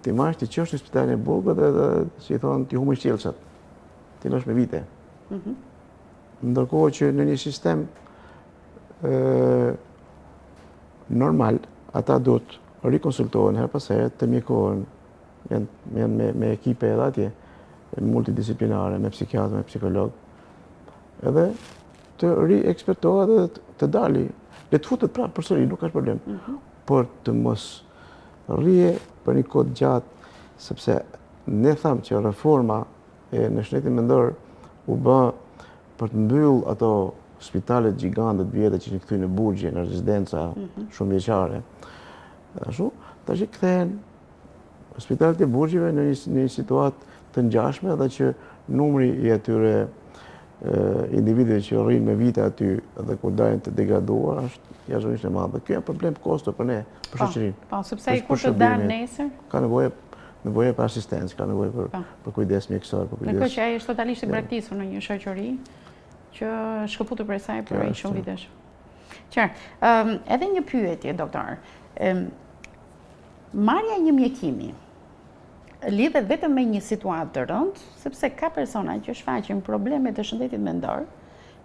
B: ti marrësh ti qosh në spitalin e burgut dhe si thonë ti humësh qelçat. Ti lash me vite. Ndërkohë që në një sistem normal, ata duhet rikonsultohen her pas here, të mjekohen, janë me ekipe edhe atje, multidisciplinare, me psikiatër, me psikolog, edhe të riekspertohet dhe të dali. Le të futet prapë përsëri, nuk ka problem. Por të mos rrije për një kohë gjatë, sepse ne thamë që reforma në shëndetin mendor u bë për të mbyll ato spitalet gjigante të vjetra që ishin kthyer në burgje, në rezidenca shumë vjeçare. Ashtu, tash kthehen spitalet e burgjeve në një situatë të ngjashme dhe që numri i atyre individëve që rrinë me vite aty dhe kur dalin të degraduar është jashtëzakonisht e madhe. Kjo është problem kosto për ne, për shoqërinë.
A: Po, sepse ai kur të dalë nesër,
B: ka nevojë për asistencë, ka nevojë për kujdes mjekësor, për kujdes.
A: Me që ai është totalisht i braktisur në një shoqëri që shkëputur për saj për shumë vitesh. Qartë. Edhe një pyetje, doktor. Marrja e një mjekimi lidhet vetëm me një situatë të rëndë, sepse ka persona që shfaqin probleme të shëndetit mendor,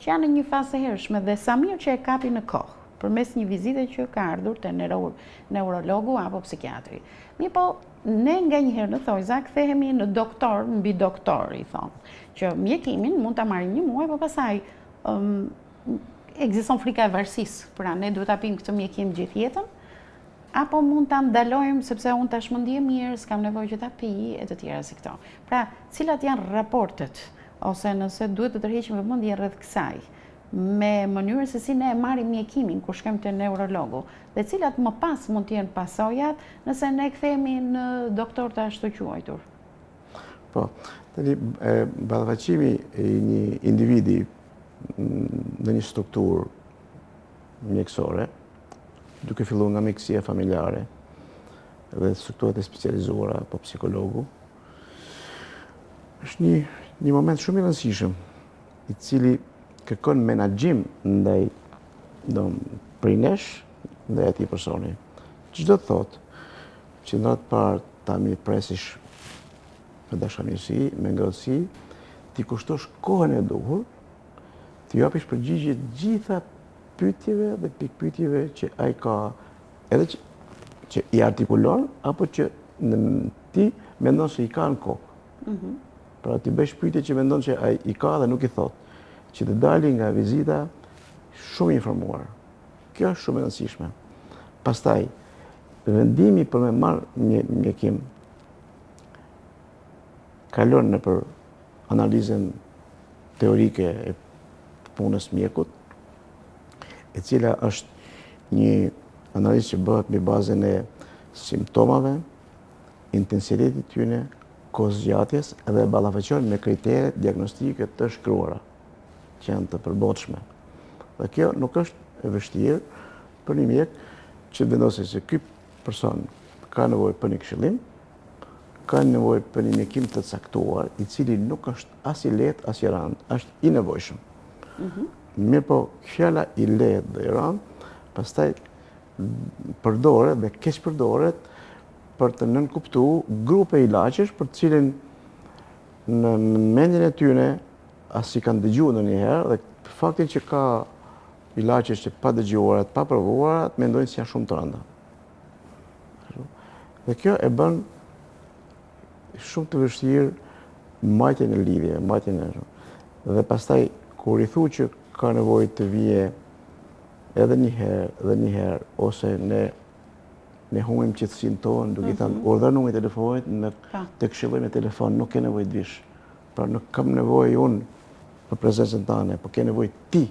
A: që janë në një fazë të hershme dhe sa mirë që e kapi në kohë, përmes një vizite që ka ardhur te neurologu apo psikiatri. Mirë po, ne nga njëherë në thojza kthehemi në doktor mbi doktor, i thonë, që mjekimin mund ta marrim një muaj, por pastaj ekziston frika e varësisë, pra ne duhet ta pim këtë mjekim gjithë jetën, apo mund ta ndalojmë sepse unë tashmë ndihem mirë, s'kam nevojë që ta pi e të tjera si këto. Pra, cilat janë raportet ose nëse duhet të tërheqim vëmendje rreth kësaj me mënyrën se si ne e marrim mjekimin kur shkojmë te neurologu dhe cilat më pas mund të jenë pasojat nëse ne kthehemi në doktor të ashtu quajtur.
B: Po, tani ballafaqimi i një individi në një strukturë mjekësore, duke filluar nga mjekësia familjare dhe strukturat e specializuara apo psikologu, është një moment shumë i rëndësishëm, i cili kërkon menaxhim ndaj prej nesh ndaj atij personi. Çdo të thotë që në atë parë ta mirëpresish me dashamirësi, me ngrohtësi, ti kushtosh kohën e duhur, ti japish përgjigje gjitha pyetjeve dhe pikpyetjeve që ai ka, edhe që i artikulon apo që ti mendon se i ka në kokë. Pra ti bësh pyetje që mendon që ai i ka dhe nuk i thot, që të dali nga vizita shumë informuar. Kjo është shumë e rëndësishme. Pastaj, vendimi për me marrë mjekim kalon nëpër analizën teorike e punës mjekut, e cila është një analizë që bëhet mbi bazën e simptomave, intensitetit tyne, kohës zgjatjes dhe ballafaqohen me kriteret diagnostike të shkruara, që janë të përbotshme. Dhe kjo nuk është e vështirë për një mjek që vendosë se ky person ka nevojë për një këshillim, ka nevojë për një mjekim të caktuar, i cili nuk është as i lehtë as i rëndë, është i nevojshëm. Mirë po, fjala i lehtë dhe i rëndë, pastaj përdoret dhe keq përdoret për të nënkuptuar grupe ilaçesh për të cilin në mendjen e tyre as i kanë dëgjuar ndonjëherë dhe faktin që ka ilaçe që pa dëgjuara, pa provuara, mendojnë se janë shumë të rënda. Dhe kjo e bën shumë të vështirë mbajtjen e lidhje, dhe pastaj kur i thu që ka nevojë të vije edhe një herë, ose ne humbim qetësinë tonë, duke i thënë urdhër numrin e telefonit, të këshilloj me telefon, nuk ke nevojë të vish. Pra nuk kam nevojë unë për prezencën tënde, por ke nevojë ti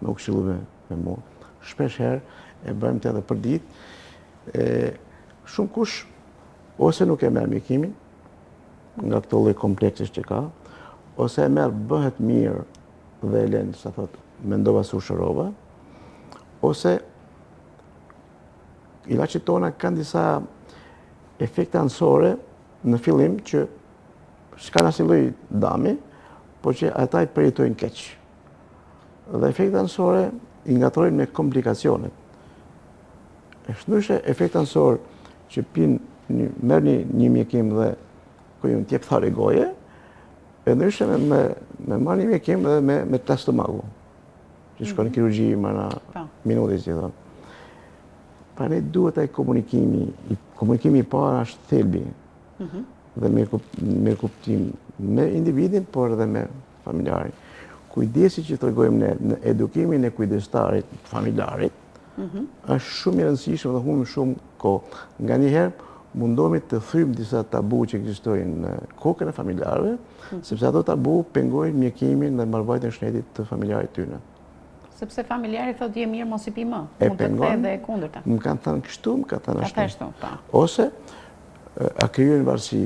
B: me u këshillu me mua. Shpesh herë e bëjmë të edhe për ditë, shumë kush ose nuk e merr mjekimin nga këto lloj kompleksesh që ka, ose e merr bëhet mirë dhe e lën, sa thot, mendova se u shërova, ose ilaçet tona kanë disa efekte anësore në fillim që s'kan asnjë lloj dami, por që ata i përjetojnë keq. Dhe efekte anësore i ngatrojnë me komplikacionet. Është ndryshe efekte anësor që merr një mjekim dhe ku ju t'jep thare goje, e ndryshe me marrë një mjekim dhe me test stomaku, që shkon në kirurgji mëna minutit që thonë. Pra ne duhet ai komunikimi i parë është thelbi, dhe me kuptim me individin, por edhe me familjarin. Kujdesi që tregojmë ne në edukimin e kujdestarit familjarit, është shumë i rëndësishëm dhe humbim shumë kohë. Nganjëherë mundohemi të thymë disa tabu që ekzistojnë në kokën e familjarëve, sepse ato tabu pengojnë mjekimin dhe marrëvajtjen e shëndetit të familjarit tyre.
A: Sepse familjari thotë je mirë mos i pi më, mund të kthejë dhe kundërta.
B: Më kanë thënë kështu, më kanë thënë
A: ashtu.
B: Ose a krijojnë varësi.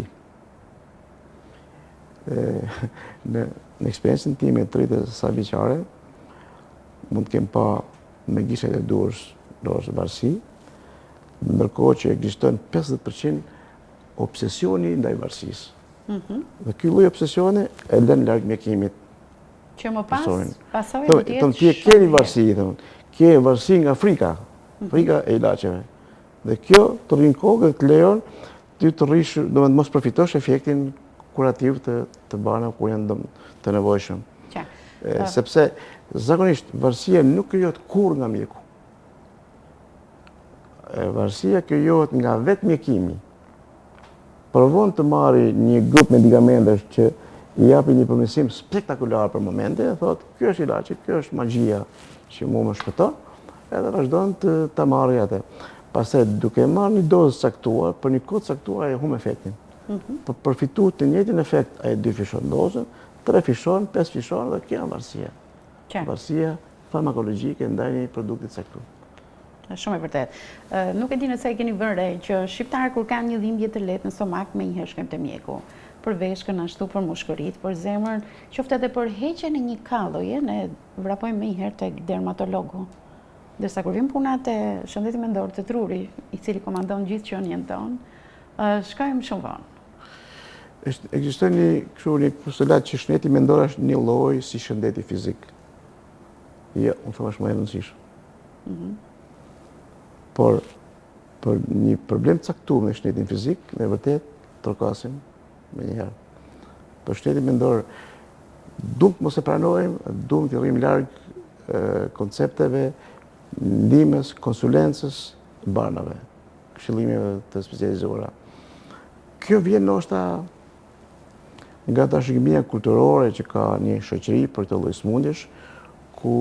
B: Në eksperiencën time 30 sa vjeçare, mund të kem pa me gishtat e dorës varësi, ndërkohë që ekziston 50% obsesioni ndaj varësisë. Dhe ky lloj obsesioni e lën larg mjekimit.
A: Që më pasojë do të jetë
B: ti ke varësi, ke varësi nga frika e ilaçeve. Dhe kjo të rrin kokë dhe të lejon ti të rrish, domethënë mos përfitosh efektin kurativ të banave kur janë të nevojshëm. Sepse zakonisht varësia nuk krijohet kurrë nga mjeku. Varësia krijohet nga vetë mjekimi. Provon të marrë një grup medikamentesh që i japi një përmirësim spektakular për momente, e thotë, kjo është ilaçi, kjo është magjia që mua më shpëton, edhe vazhdon të ta marrë atë. Pastaj duke marrë një dozë caktuar, për një kohë caktuar e humb efektin. Për përfituar të njëjtin efekt, ai 2 fishon dozën, 3 fishon, 5 fishon dhe kjo është varësia. Varësia farmakologjike ndaj një produkti caktuar.
A: Shumë e vërtet. Nuk e di nëse e keni vënë re që shqiptarët kur kanë një dhimbje të lehtë në stomak menjëherë shkojnë te mjeku. për veshkën, ashtu për mushkërit, për zemrën, qoftë edhe për heqjen e një kalloje, ne vrapojmë më njëherë tek dermatologu. Ndërsa kur vim puna te shëndeti mendor të truri, i cili komandon gjithë qenien tonë, shkojmë shumë vonë.
B: Ekziston një postulat që shëndeti mendor është një lloj si shëndeti fizik. Jo, unë thua është më e rëndësishme. Por për një problem caktuar me shëndetin fizik, me vërtet trokasim me njëherë. Për shëndetin mendor, duke mos e pranojmë, duke të rrim larg koncepteve, ndihmës, konsulencës, banave, këshillimeve të specializuara. Kjo vjen ndoshta nga dashërimia kulturore që ka një shoqëri për këtë lloj smundjesh, ku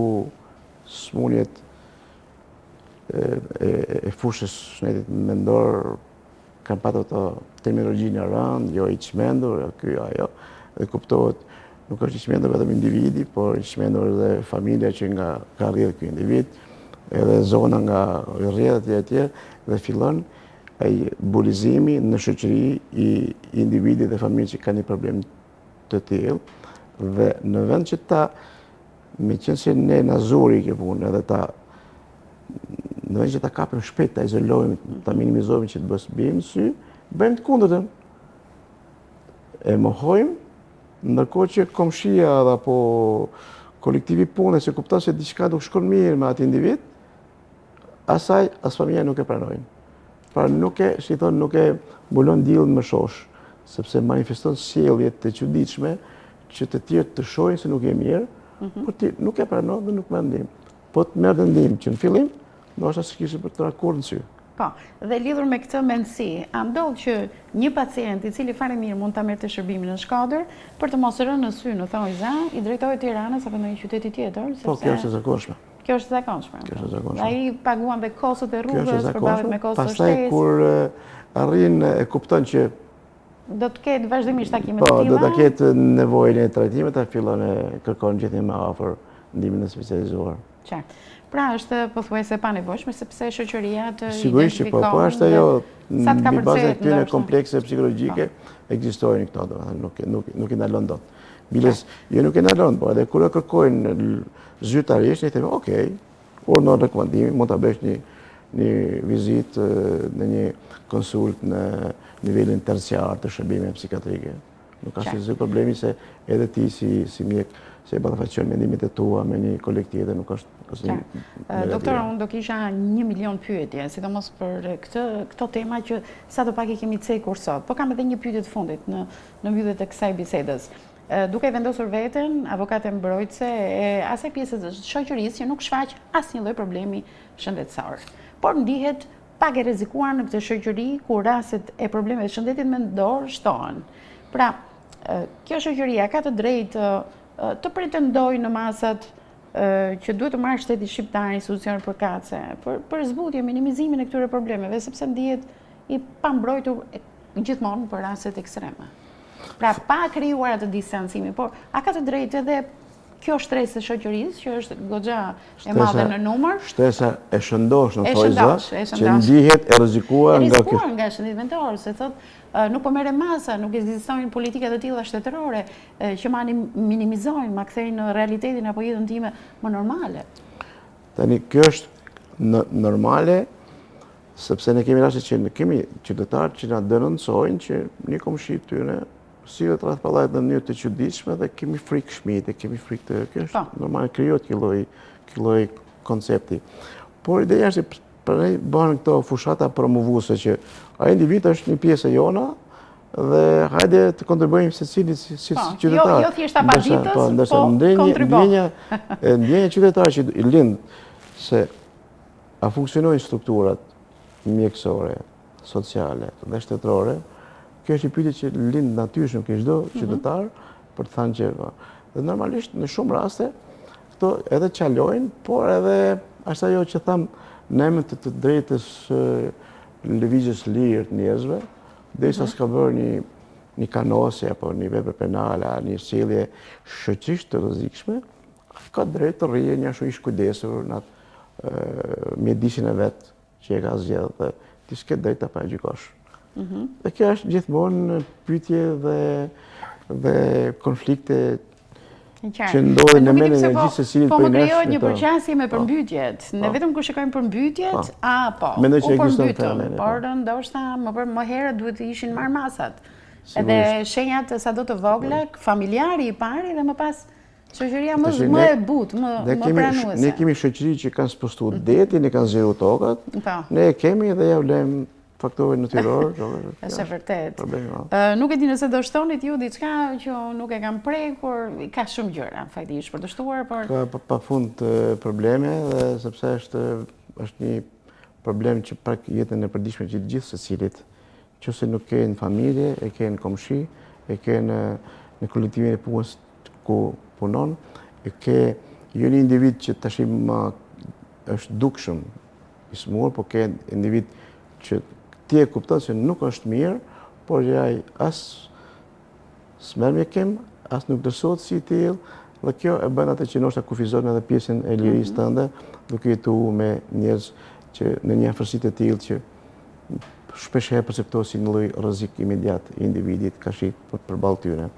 B: smundjet e fushës shëndetit mendor kanë patur të terminologjinë e rëndë, jo i çmendur, ky ajo, dhe kuptohet nuk është i çmendur vetëm individi, por i çmendur edhe familja që nga ka rrjedhë ky individ, edhe zona nga rrjedhët e tjerë, dhe fillon ai bulizimi në shoqëri i individit dhe familjes që kanë një problem të tillë, dhe në vend që ta me qenë se ne na zuri kjo punë edhe në vend që ta kapim shpejt, ta izolojmë, ta minimizojmë që të bëjmë sy, bëjmë të kundërtën. E mohojmë, ndërkohë që komshia apo kolektivi punës që kupton se diçka nuk shkon mirë me atë individ, as familja nuk e pranojnë. Pra nuk e mbulon diellin me shosh, sepse manifeston sjellje të çuditshme që të tjerë të shohin se nuk je mirë, por ti nuk e pranon dhe nuk merr ndihmë. Po të merr ndihmë që në fillim, ndoshta s'kishte për të rakur në sy.
A: Po, dhe lidhur me këtë mendësi, a ndodh që një pacient i cili fare mirë mund ta merrte shërbimin në Shkadër, për të mos rënë në sy në Thojza, i drejtohet Tiranës apo ndonjë qyteti tjetër, sepse
B: Po, kjo është e zakonshme.
A: Kjo është e zakonshme. Ai paguan dhe kostot e rrugës, përballet me kostot
B: shtesë. Pastaj kur arrin e kupton që
A: do të ketë vazhdimisht takime të
B: tilla. Po, do ta ketë nevojën e trajtimit, ta fillon e kërkon gjithë më afër ndihmën e specializuar.
A: Qartë. Pra është pothuajse pa nevojshme sepse shoqëria të
B: sigurisht që po është ajo mbi bazë të tyre komplekse psikologjike ekzistojnë këto, domethënë nuk i ndalon dot. Biles, jo nuk e ndalon, po edhe kur e kërkojnë zyrtarisht, ne themi, "Okej, urdhon rekomandimi, mund ta bësh një vizitë në një konsult në nivelin terciar të shërbimeve psikiatrike." Nuk ka asnjë problemi se edhe ti si mjek se ballafaqon mendimet e tua me një kolektiv dhe nuk është
A: Doktor, unë do kisha 1 milion pyetje, sidomos për këto tema që sa do pak i kemi cekur sot, po kam edhe një pyetje të fundit në mbyllje të kësaj bisedës. Duke vendosur veten avokate mbrojtëse e asaj pjesës të shoqërisë që nuk shfaq asnjë lloj problemi shëndetësor, por ndihet pak e rrezikuar në këtë shoqëri ku rastet e problemeve të shëndetit mendor shtohen. Pra, kjo shoqëria ka të drejtë të pretendojë në masat që duhet të marrë shteti shqiptar institucione përkatëse për zbutje, minimizimin e këtyre problemeve, sepse ndihet i pambrojtur gjithmonë për rastet ekstreme. Pra, pa krijuar atë distancimin, por a ka të drejtë edhe kjo shtresë e shoqërisë që është goxha e madhe në numër?
B: Shtesa e shëndosh në Thojza, që ndihet e rrezikuar
A: nga shëndeti mendor, se thotë nuk po merre masa, nuk ekzistojnë politika të tilla shtetërore që ma minimizojnë, ma kthejnë në realitetin apo jetën time më normale.
B: Tani kjo është normale, sepse ne kemi raste që kemi qytetarë që na denoncojnë që një komshi tyre sillet rreth pallat në mënyrë të çuditshme dhe kemi frikë shmite, kemi frikë të kjo është normal, krijohet ky lloj koncepti. Por ideja është që bëhen këto fushata promovuese që ai individ është një pjesë e jona dhe hajde të kontribuojmë secili si qytetar.
A: Jo thjesht abaditës, po kontribuojmë.
B: Ndjenja qytetar që i lind se a funksionojnë strukturat mjekësore, sociale dhe shtetërore. Kjo është një pyetje që lind natyrshëm ke çdo qytetar për të thënë që dhe normalisht në shumë raste këto edhe çalojnë, por edhe është ajo që tham në emër të drejtës lëvizjes lirë të njerëzve, derisa s'ka bërë një kanose apo një vepër penale, një sjellje shoqërisht të rrezikshme, ka drejtë të rrijë një ashtu i kujdesur në mjedisin e vet që e ka zgjedhur dhe ti s'ke drejtë ta paragjykosh. Dhe kjo është gjithmonë pyetje dhe konflikte që ndodhin në mendjen e gjithë secilit
A: po
B: prej
A: më
B: nesh.
A: krijohet një përqasje me përmbytjet. Ne vetëm kur shikojmë përmbytjet, po,
B: Mendoj që
A: u
B: ekziston
A: përmbytëm,
B: fenomeni,
A: por ndoshta më herët duhet të ishin marrë masat. Edhe shenjat sado të vogla, familjari i pari dhe më pas shoqëria më e butë, më pranuese.
B: Ne kemi shoqëri që kanë spostu detin, ne kanë zgjeru tokat, ne e kemi dhe ja vlem faktorë natyror.
A: Është vërtet. Nuk e di nëse do shtonit ju diçka që nuk e kam prekur, ka shumë gjëra faktikisht për të shtuar, por
B: ka pafund probleme dhe sepse është një problem që prak jetën e përditshme që të gjithë secilit. Nëse nuk ke në familje, e ke në komshi, e ke në kolektivin e punës ku punon, e ke jo një individ që tash më është dukshëm i smur, po ke individ që ti e kupton se nuk është mirë, por ai as s'merr mjekim, as nuk dërsohet si i tillë, dhe kjo e bën atë që ndoshta kufizon edhe pjesën e lirisë tënde, duke jetuar me njerëz që në një afërsi të tillë që shpesh herë perceptohet si një lloj rrezik imediat i individit ka shi përballë tyre.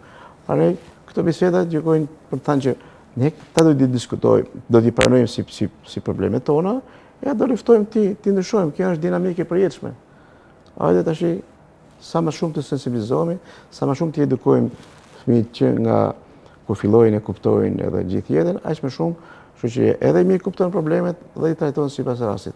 B: Andaj këto biseda gjykojnë për të thënë që ne ta do të diskutojmë, do t'i pranojmë si problemet tona, ja do luftojmë ti ndryshojmë, kjo është dinamike e përjetshme. Hajde tash sa më shumë të sensibilizohemi, sa më shumë të edukojmë fëmijët që nga kur fillojnë e kuptojnë edhe gjithë jetën, aq më shumë shoqëria edhe mirë kupton problemet dhe i trajton sipas rastit.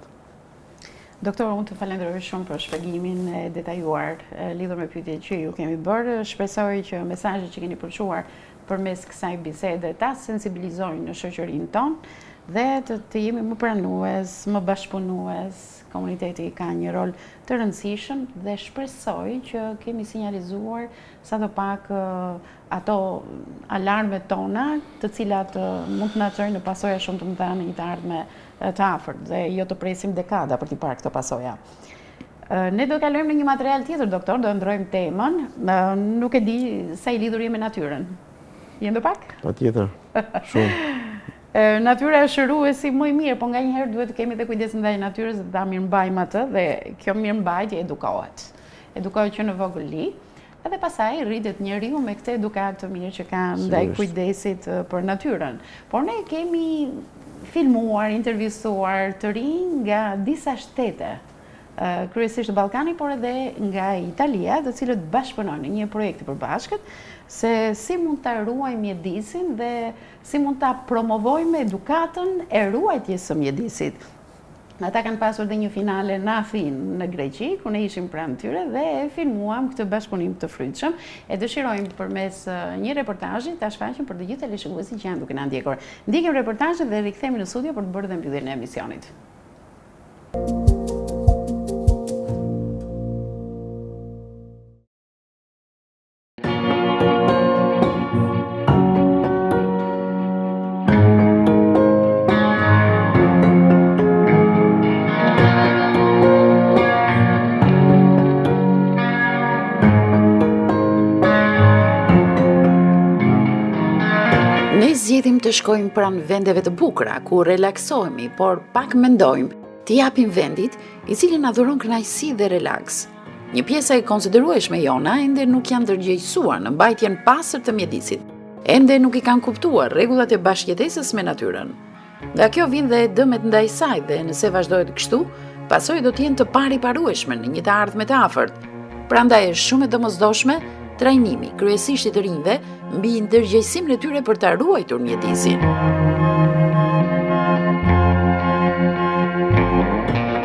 A: Doktor, unë të falenderoj shumë për shpjegimin e detajuar lidhur me pyetjet që ju kemi bërë. Shpresoj që mesazhet që keni përçuar përmes kësaj bisede ta sensibilizojnë në shoqërinë tonë dhe të jemi më pranues, më bashkëpunues. Komuniteti ka një rol të rëndësishëm dhe shpresoj që kemi sinjalizuar sadopak ato alarmet tona, të cilat mund të na çojnë në pasoja shumë të mëdha në një të ardhme të afërt dhe jo të presim dekada për t'i parë këto pasoja. Ne do kalojmë në një material tjetër, doktor, do ndrojmë temën. Nuk e di sa i lidhur jemi me natyrën. Jemi pak?
B: Patjetër. Shumë.
A: Natyra është shëruesi më i mirë, po nganjëherë duhet të kemi dhe kujdes ndaj natyrës dhe ta mirëmbajmë atë dhe kjo mirëmbajtje edukohet. Edukohet që në vogëli, edhe pasaj rritet njeriu me këtë edukat të mirë që ka ndaj kujdesit për natyrën. Por ne kemi filmuar, intervistuar të rinj nga disa shtete, kryesisht Ballkani, por edhe nga Italia, të cilët bashkëpunojnë në një projekt të përbashkët, se si mund ta ruajmë mjedisin dhe si mund ta promovojmë edukatën e ruajtjes së mjedisit. Ata kanë pasur dhe një finale në Afinë në Greqi, ku ne ishim pranë tyre dhe e filmuam këtë bashkëpunim të frytshëm. E dëshirojmë përmes një reportazhi ta shfaqim për të gjithë teleshikuesit që janë duke na ndjekur. Ndjekim reportazhin dhe rikthehemi në studio për të bërë dhe mbylljen e emisionit. Zgjedhim të shkojmë pranë vendeve të bukura, ku relaksohemi, por pak mendojmë, të japim vendit i cili na dhuron kënaqësi dhe relaks. Një pjesë e konsiderueshme jona ende nuk janë ndërgjegjësuar në mbajtjen pastër të mjedisit. Ende nuk i kanë kuptuar rregullat e bashkëjetesës me natyrën. Nga kjo vijnë dhe dëmet ndaj saj dhe nëse vazhdohet kështu, pasojat do të jenë të pariparueshme në një të ardhme të afërt. Prandaj është shumë e domosdoshme trajnimi, kryesisht i të rinjve, mbi ndërgjegjësimin e tyre për ta ruajtur mjedisin.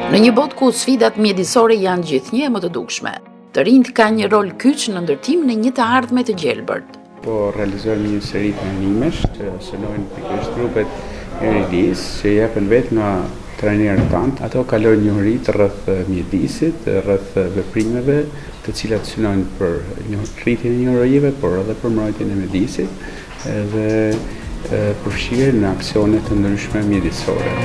A: Në një botë ku sfidat mjedisore janë gjithnjë e më të dukshme, të rinjt kanë një rol kyç në ndërtimin e një të ardhme të gjelbërt.
C: Po realizojmë një seri të animesh që synojnë pikërisht grupet e ridis që jepen vetë nga trajnerët tanë. Ato kalojnë njohuri rreth mjedisit, rreth veprimeve, të cilat synojnë për rritjen e njohurive, por edhe për mbrojtjen e mjedisit dhe përfshirjen në aksione të ndryshme mjedisore.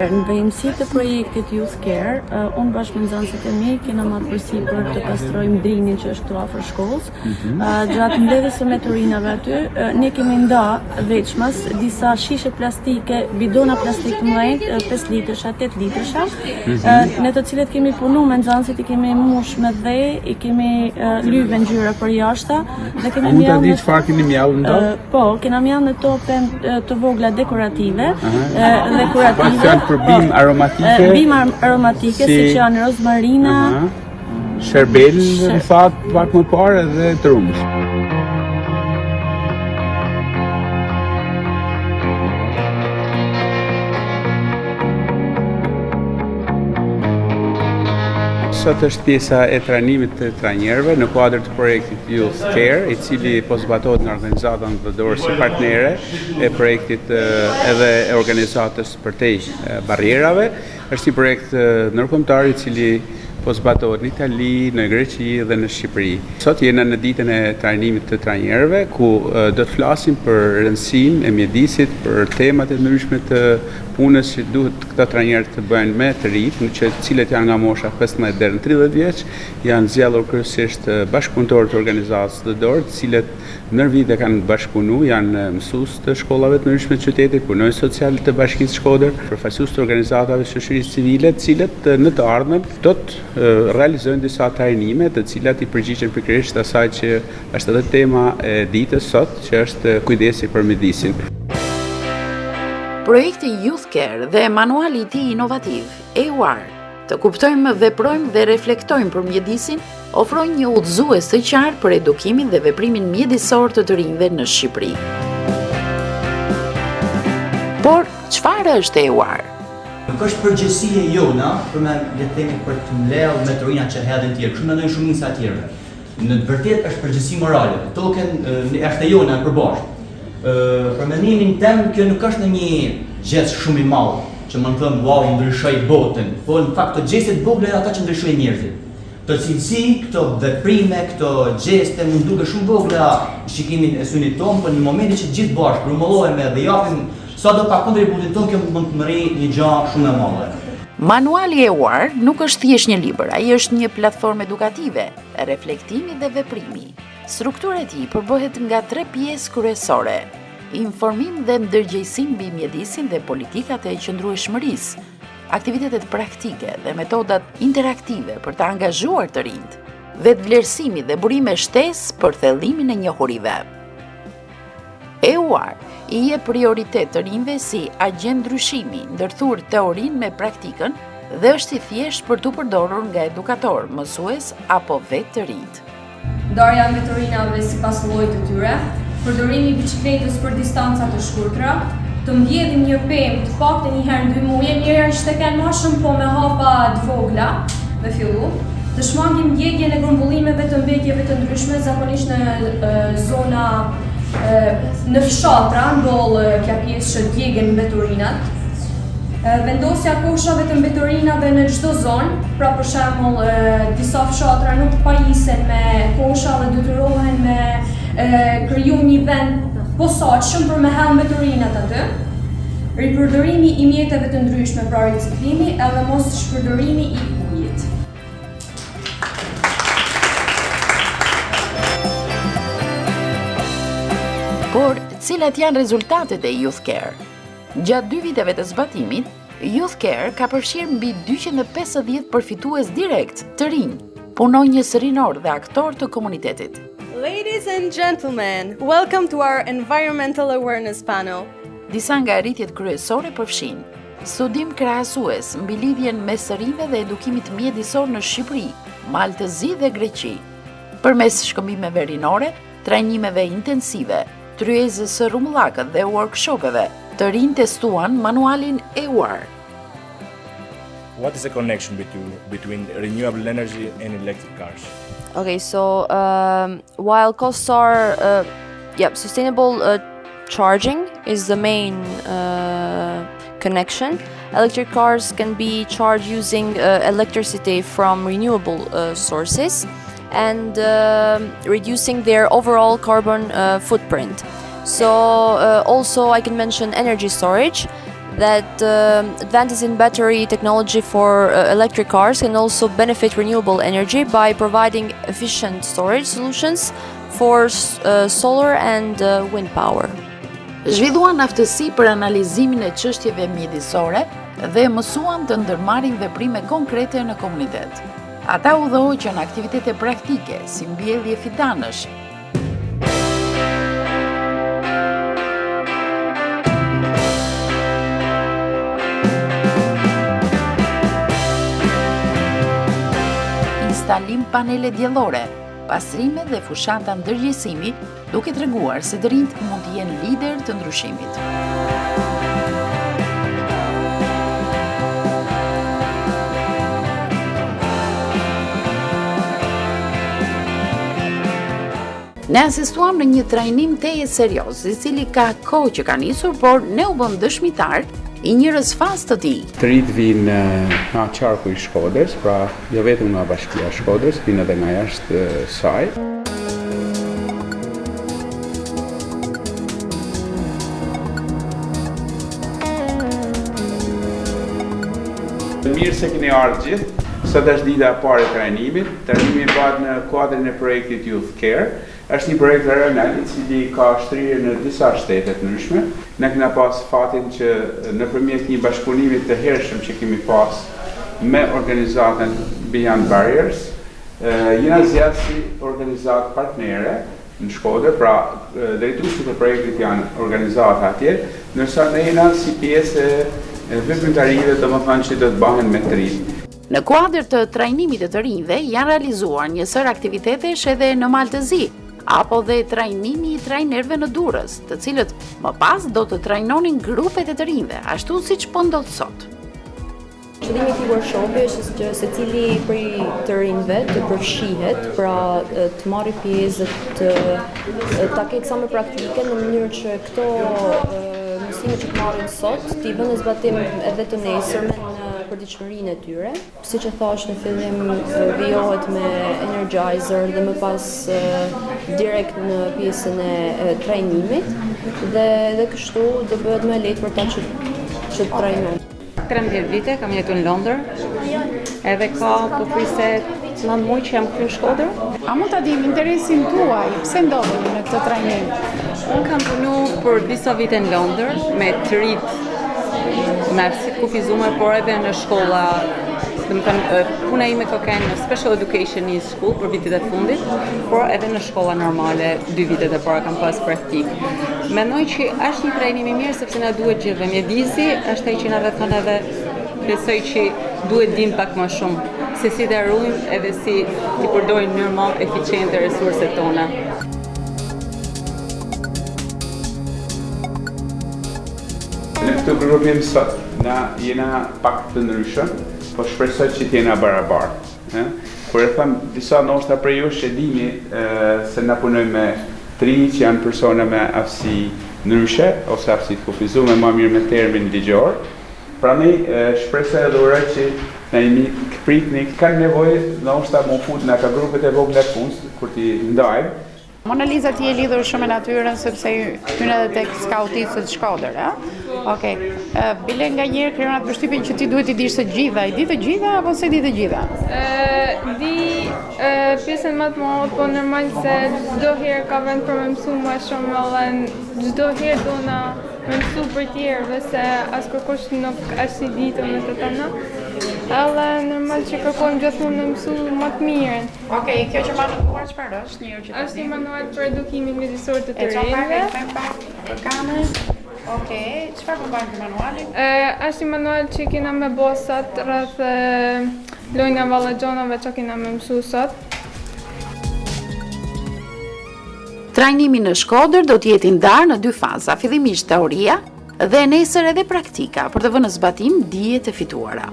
D: Në vejmësi të projektit Youth Care, unë bashkë me nxënësit e mi kena marrë përsipër të pastrojmë drimin që është këtu afër shkollës. Gjatë mbledhjes së meturinave aty, ne kemi nda veçmas disa shishe plastike, bidona plastik të mëdhenj, 5 litësha, 8 litësha, në të cilët kemi punu me nxënësit, i kemi mush me dhe, i kemi lyve ngjyra për jashta dhe kemi
C: mjallë në çfarë keni mjallë në to?
D: Po, kena mjallë në to të vogla dekorative, dekorative.
C: Për bim aromatike?
D: Bim aromatike, si që janë rozmarina,
C: sherbel, në thatë pak më parë dhe trumës. Sot është pjesa e trajnimit të trajnerëve në kuadër të projektit Youth Care, i cili po zbatohet nga organizata ndërkombëtare si partnere e projektit edhe e organizatës përtej barrierave. Është një projekt ndërkombëtar i cili po zbatohet në Itali, në Greqi dhe në Shqipëri. Sot jena në ditën e trajnimit të trajnerëve, ku do të flasim për rëndësinë e mjedisit, për temat e ndryshme të punës që duhet këta trajnerë të bëjnë me të rinj, që cilët janë nga mosha 15 deri në 30 vjeç, janë zgjedhur kryesisht bashkëpunëtorë të organizatës së dorë, të cilët ndër vite kanë bashkëpunuar, janë mësues të shkollave të ndryshme të qytetit, punojnë social të Bashkisë Shkodër, përfaqësues të organizatave shoqërisë civile, të cilët në të ardhmen do të realizojnë disa trajnime, të cilat i përgjigjen pikërisht asaj që është edhe tema e ditës sot, që është kujdesi për mjedisin.
A: Projekti Youth Care dhe manuali i tij inovativ, EUR, të kuptojmë, veprojmë dhe reflektojmë për mjedisin, ofrojnë një udhëzues të qartë për edukimin dhe veprimin mjedisor të rinjve në Shqipëri. Por, çfarë është EUR?
E: Nuk është përgjegjësia jona për me le të themi për të mbledhur meturinat që hedhin tjerë, kështu mendojnë shumica e tjerëve. Në të vërtetë është përgjegjësi morale. Token është e jona e përbashkët. Për mendimin tem, kjo nuk është në një gest shumë i madh, që më thënë, wow, ndryshoj botën, po në fakt të gjestet vogla janë ata që ndryshojnë njerëzit. Të cilësi, këto veprime, këto gjeste mund duke shumë vogla shikimin e synit tonë, por në momentin që gjithë bashkë grumullohemi dhe japim sado pa kontributin tonë, kjo mund të merrë një gjë shumë e madhe.
A: Manuali EUR nuk është thjesht një libër, ai është një platformë edukative, reflektimi dhe veprimi. Struktura e tij përbëhet nga 3 pjesë kryesore: informim dhe ndërgjegjësim mbi mjedisin dhe politikat e qëndrueshmërisë, aktivitetet praktike dhe metodat interaktive për të angazhuar të rinjt, vetvlerësimi dhe burime shtesë për thellimin e njohurive. EUR i jep prioritet të rinjve si agent ndryshimi, ndërthur teorinë me praktikën dhe është i thjeshtë për t'u përdorur nga edukator, mësues apo vetë të rinjt.
F: Ndarja e meturinave sipas llojit të tyre, përdorimi i biçikletës për distanca të shkurtra, të mbjedhim një pemë të paktën një herë në 2 muaj, mirë është të kenë më shumë po me hapa të vogla me fillu, të shmangim mbjedhjen e grumbullimeve të mbetjeve të ndryshme, zakonisht në zona në fshatra, ndodh kjo pjesë që djegën mbeturinat. Vendosja koshave të mbeturinave në çdo zonë, pra për shembull disa fshatra nuk pajisen me kosha dhe detyrohen me kriju një vend posaçëm për me hell mbeturinat aty. Ripërdorimi i mjeteve të ndryshme, pra riciklimi, edhe mos shpërdorimi i ujit.
A: Por, cilat janë rezultatet e Youth Care? Gjatë 2 viteve të zbatimit, Youth Care ka përfshirë mbi 250 përfitues direkt të rinj, punonjës rinor dhe aktor të komunitetit.
G: Ladies and gentlemen, welcome to our Environmental Awareness Panel.
A: Disa nga arritjet kryesore përfshin studim krahasues mbi lidhjen mes rinjve dhe edukimit mjedisor në Shqipëri, Maltëzi dhe Greqi, përmes shkëmbimeve rinore, trajnimeve intensive, tryezës së rrumullakët dhe workshopeve, të rinj testuan manualin EUR.
H: What is the connection between renewable energy and electric cars?
I: Okay, so while costs are, sustainable charging is the main connection. Electric cars can be charged using electricity from renewable sources and reducing their overall carbon footprint. So also I can mention energy storage. that advances in battery technology for electric cars can also benefit renewable energy by providing efficient storage solutions for solar and wind power.
J: Zhvilluan aftësi për analizimin e çështjeve mjedisore dhe mësuan të ndërmarrin veprime konkrete në komunitet. Ata udhëhoqën aktivitete praktike si mbjellje fidanësh, instalim panele diellore, pastrime dhe fushata ndërgjegjësimi, duke treguar se të rinjt mund të jenë lider të ndryshimit. Ne asistuam në një trajnim teje serioz, i cili ka kohë që ka nisur, por ne u bëm dëshmitar i një rësfas të tij.
C: Të rinjt vinë nga qarku i Shkodrës, pra jo vetëm nga Bashkia e Shkodrës, vinë edhe nga jashtë saj. Mirë se keni ardhur gjithë. Sot është dita e parë e trajnimit. Trajnimi bëhet në kuadrin e projektit Youth Care. Është një projekt regional i cili ka shtrirje në disa shtete të ndryshme. Ne kemi pas fatin që nëpërmjet një bashkëpunimi të hershëm që kemi pas me organizatën Beyond Barriers, jena zgjatë si organizatë partnere në Shkodër, pra drejtuesit e projektit janë organizata atje, ndërsa ne jena si pjesë e veprimtarive, domethënë që do të bëhen me të rinj.
J: Në kuadër të trajnimit të rinjve janë realizuar një sër aktivitetesh edhe në Maltëzi, apo dhe trajnimi i trajnerëve në Durrës, të cilët më pas do të trajnonin grupet e të rinjve, ashtu siç po ndodh sot.
K: Qëllimi i këtij workshopi është që secili prej të rinjve të përfshihet, pra të marrë pjesë, ta ketë sa më praktike në mënyrë që këto mësime që të marrin sot, t'i vënë në zbatim edhe të nesërmen në përditshmërinë e tyre. Siç e thash në fillim, vijohet me Energizer dhe më pas direkt në pjesën e trajnimit dhe kështu do bëhet më lehtë për ta që të trajnojnë.
L: 13 vite kam jetuar në Londër, edhe ka përfrise 9 muaj që jam këtu në Shkodër.
A: A mund ta dim interesin tuaj, pse ndodheni në këtë trajnim?
L: Unë kam punu për disa vite në Londër me të rinj me aftësi të kufizuar, por edhe në shkolla. Puna ime ka qenë në Special Education School për vitet e fundit, por edhe në shkolla normale 2 vitet e para kam pas praktik. Mendoj që është një trajnim i mirë sepse na duhet gjithëve mjedisi, është ai që na thonë edhe besoj që duhet dim pak më shumë se si të ruajmë edhe si të përdorim në mënyrë më eficiente resurset tona.
C: Në këtë grupim sot na jena pak të ndryshëm, po shpresoj që t'jena barabartë. Kur e them disa ndoshta prej jush e dini se na punojmë me të rinj që janë persona me aftësi ndryshe ose aftësi të kufizuar më mirë me termin ligjor. Prandaj shpresoj edhe uroj që na jemi pritni kanë nevojë ndoshta më fut nga ka grupet e vogla të punës kur ti ndajmë.
A: Mona Lisa ti je lidhur shumë me natyrën sepse hyn edhe tek skauticët Shkodër, a? Okej. Bile nganjëherë krijon atë përshtypjen që ti duhet i dish të gjitha, i di të gjitha apo se di të gjitha?
M: Di pjesën më të madhe, po normal se çdo herë ka vend për më mësu më shumë dhe çdo herë do na më mësu për tjerëve se as kërkosh nuk është i ditur me të tona. Edhe normal që kërkojmë gjithmonë në mësu më të mirën.
A: Okej, kjo që mbahet duar çfarë është? Një që
M: është një manual për edukimin mjedisor të të
A: rinjve. Për kamerë. Okej, çfarë po bën manuali?
M: Është një manual që kena me bosat rreth lojnë vallaxhonave që kena me mësu sot.
J: Trajnimi në Shkodër do të jetë i ndarë në 2 faza, fillimisht teoria dhe nesër edhe praktika për të vënë në zbatim dijet e fituara.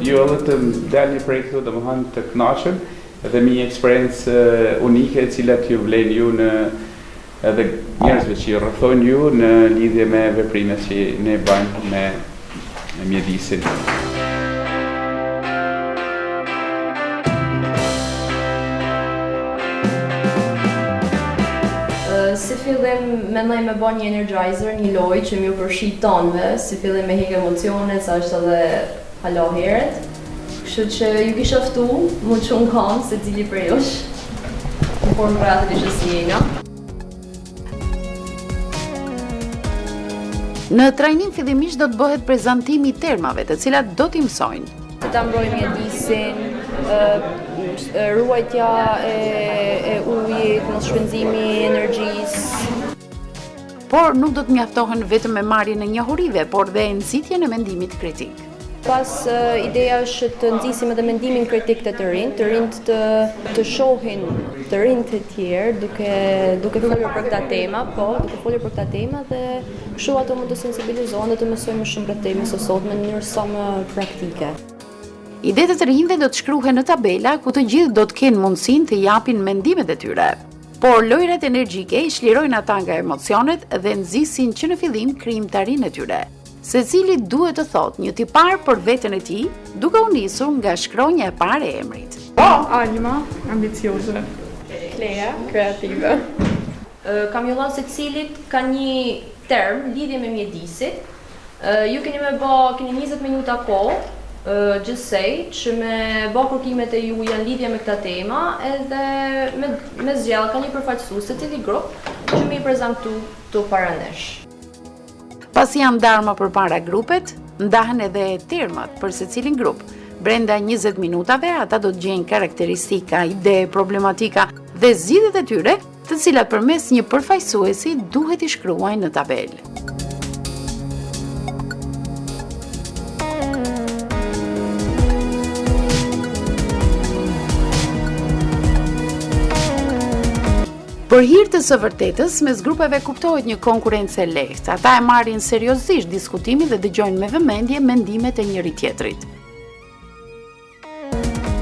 C: Jo edhe të dalni prej këtu domethënë të kënaqur dhe me një eksperiencë unike e cila t'ju vlen ju në edhe njerëzve që ju rrethojnë ju në lidhje me veprimet që ne bëjmë me mjedisin.
K: Si fillim mendoj me bë një energizer, një lojë që më përfshi tonëve, si fillim me hik emocionet, sa është edhe hala herët. Kështu që ju kisha ftu, më çun kam se cili për jush. Në formë vratë që si jena.
J: Në trajnim fillimisht do të bëhet prezantimi i termave, të cilat do t'i mësojnë.
K: Të ta mbrojmë mjedisin, ruajtja e ujit, mos shpenzimi i energjisë.
J: Por nuk do të mjaftohen vetëm me marrjen e njohurive, por dhe nxitjen e mendimit kritik.
K: Pas ideja është të nxisim edhe mendimin kritik të rinjt të shohin të rinjt e tjerë duke folur për këta tema, dhe kështu ato mund të sensibilizohen dhe të mësojnë më shumë për temën së sotme në mënyrë sa më praktike.
J: Idetë të rinjve do të shkruhen në tabela ku të gjithë do të kenë mundësinë të japin mendimet e tyre. Por lojrat energjike i shlirojnë ata nga emocionet dhe nxisin që në fillim krijimtarinë e tyre. Secili duhet të thotë një tipar për veten e tij, duke u nisur nga shkronja e parë e emrit.
M: Alma, ambicioze.
K: Klea, kreative. Kamiollon secilit ka një term lidhje me mjedisit. Ju keni 20 minuta kohë gjithsej që me bë kërkimet e ju janë lidhje me këta tema edhe me zgjell ka një përfaqësues se cili grup që më i prezantu të paranesh.
J: Pasi janë ndarë më përpara grupet, ndahen edhe termat për secilin grup. Brenda 20 minutave ata do të gjejnë karakteristika, ide, problematika dhe zgjidhjet e tyre, të cilat përmes një përfaqësuesi duhet i shkruajnë në tabelë. Për hir të së vërtetës, mes grupeve kuptohet një konkurrencë e lehtë. Ata e marrin seriozisht diskutimin dhe dëgjojnë me vëmendje mendimet e njëri tjetrit.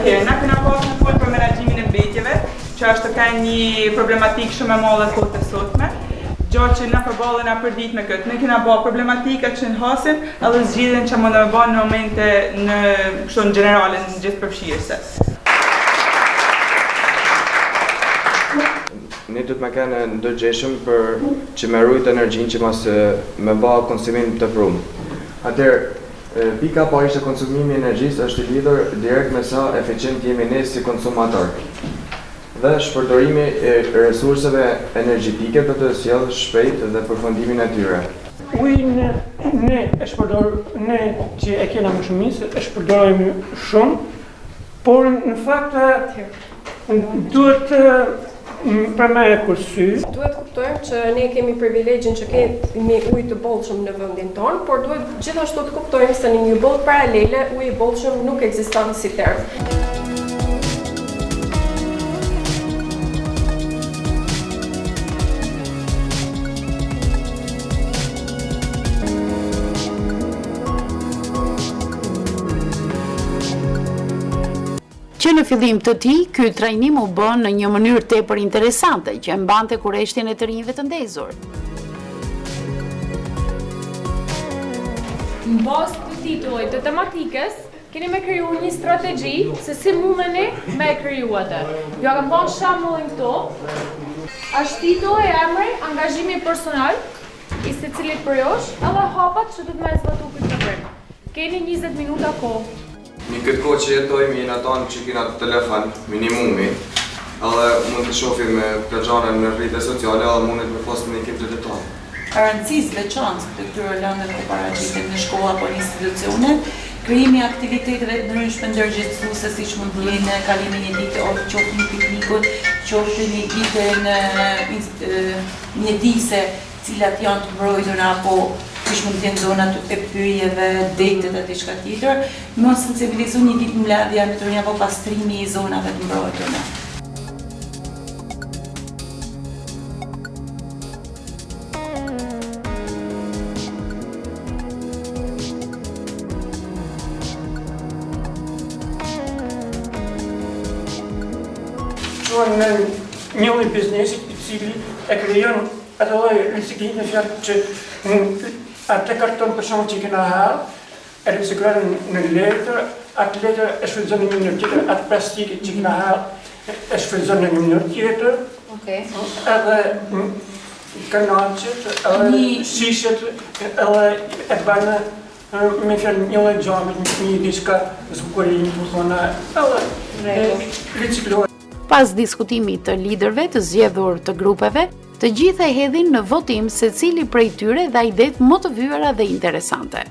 N: Na kena pasur në fol për menaxhimin e mbetjeve, që është ka një problematikë shumë e madhe kohët e sotme. Gjatë që na përballena për ditë me këtë, ne kena bërë problematika që në hasin edhe zgjidhjen që mund të bëjnë në momente në generale në gjithë përfshirëse.
O: Ne do të më kanë ndërgjeshëm për që me rujt energjinë që mas me ba konsumim të prumë. Atëherë, pika parë ishte konsumimi i energjisë është i lidhur direkt me sa eficient jemi ne si konsumator. Dhe shpërdorimi e resurseve energjetike do të sjellë shpejt dhe përfundimin e tyre.
P: Ujin ne që e kena më shumicë, e shpërdorojmë shumë, por në fakt duhet për me e kursy.
Q: Duhet kuptojmë që ne kemi privilegjin që kemi ujë të bollshëm në vendin tonë, por duhet gjithashtu të kuptojmë se në një botë paralele uji i bollshëm nuk ekziston si term.
J: Që në fillim të tij, ky trajnim u bën në një mënyrë tepër interesante që e mbante kurreshtjen e të rinjve të ndezur.
M: Në bazë të titullit të tematikës, keni me kriju një strategji se si mundeni me kriju atë. Jo kam bën shembullin këtu. Është titulli, emri, angazhimi personal i secilit prej jush, edhe hapat që do të më zbatu këtë program. Keni 20 minuta kohë.
O: Një këtë kohë që jetojmë jenë ata që kena telefon minimumi, edhe mund të shohim me këto gjëra në rrjetet sociale, edhe mund të pas me ekipet e tonë.
R: Rëndësisë veçantë të këtyre lëndëve që paraqitet në shkolla apo në institucione, krijimi i aktiviteteve të ndryshme ndërgjegjësuese siç mund të jenë kalimin e ditë ose qoftë një piknikut, qoftë një ditë në mjedise, cilat janë të mbrojtura apo kish mund të jenë zonat e pyjeve, detet e diçka tjetër, mos sensibilizu një ditë mbledhja në të apo pastrimi i zonave të mbrojtura.
P: Në një lloj biznesi i cili e krijon atë lloj riciklimi që atë karton për shkak që kena hall, e riciklojnë në letër, atë letër e shfrytëzon në një mënyrë tjetër, atë plastikë që kena hall e shfrytëzon në një mënyrë tjetër.
K: Okej.
P: Edhe kanaqet, edhe shishet, edhe e bëjnë me fjallë një lloj gjamit, një diçka zbukurim, po thonë, edhe riciklohet.
J: Pas diskutimit të liderëve të zgjedhur të grupeve, të gjitha e hedhin në votim secili prej tyre dha idetë më të vyera dhe interesante.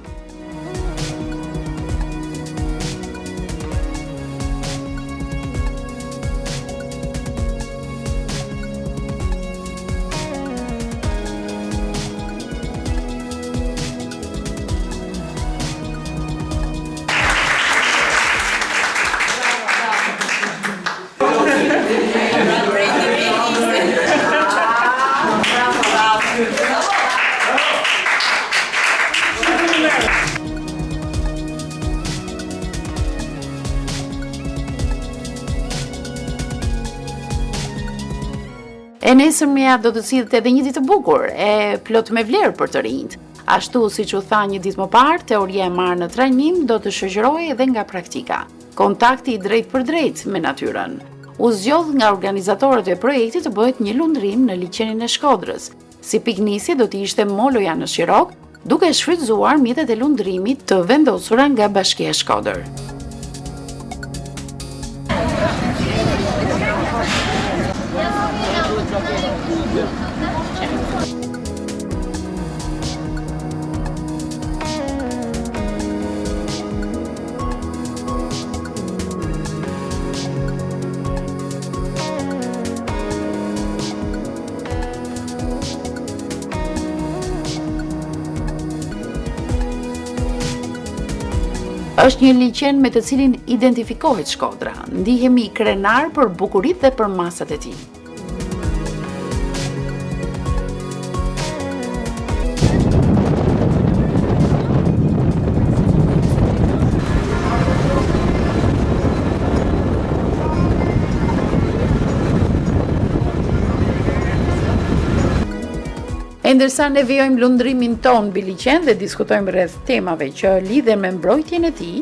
J: E nesërmja do të sillet edhe një ditë e bukur, e plot me vlerë për të rinjt. Ashtu, siç u tha një ditë më parë, teoria e marrë në trajnim do të shoqërohej edhe nga praktika. Kontakti drejt për drejt me natyrën. U zgjodh nga organizatorët e projektit të bëhet një lundrim në liçenin e Shkodrës. Si piknisje do të ishte moloja në Shirok, duke shfrytzuar mjetet e lundrimit të vendosura nga Bashkia e Shkodër. Është një liçen me të cilin identifikohet Shkodra. Ndihemi krenar për bukuritë dhe për masat e tij. Ndërsa ne vijojmë lundrimin ton mbi liçen dhe diskutojmë rreth temave që lidhen me mbrojtjen e tij,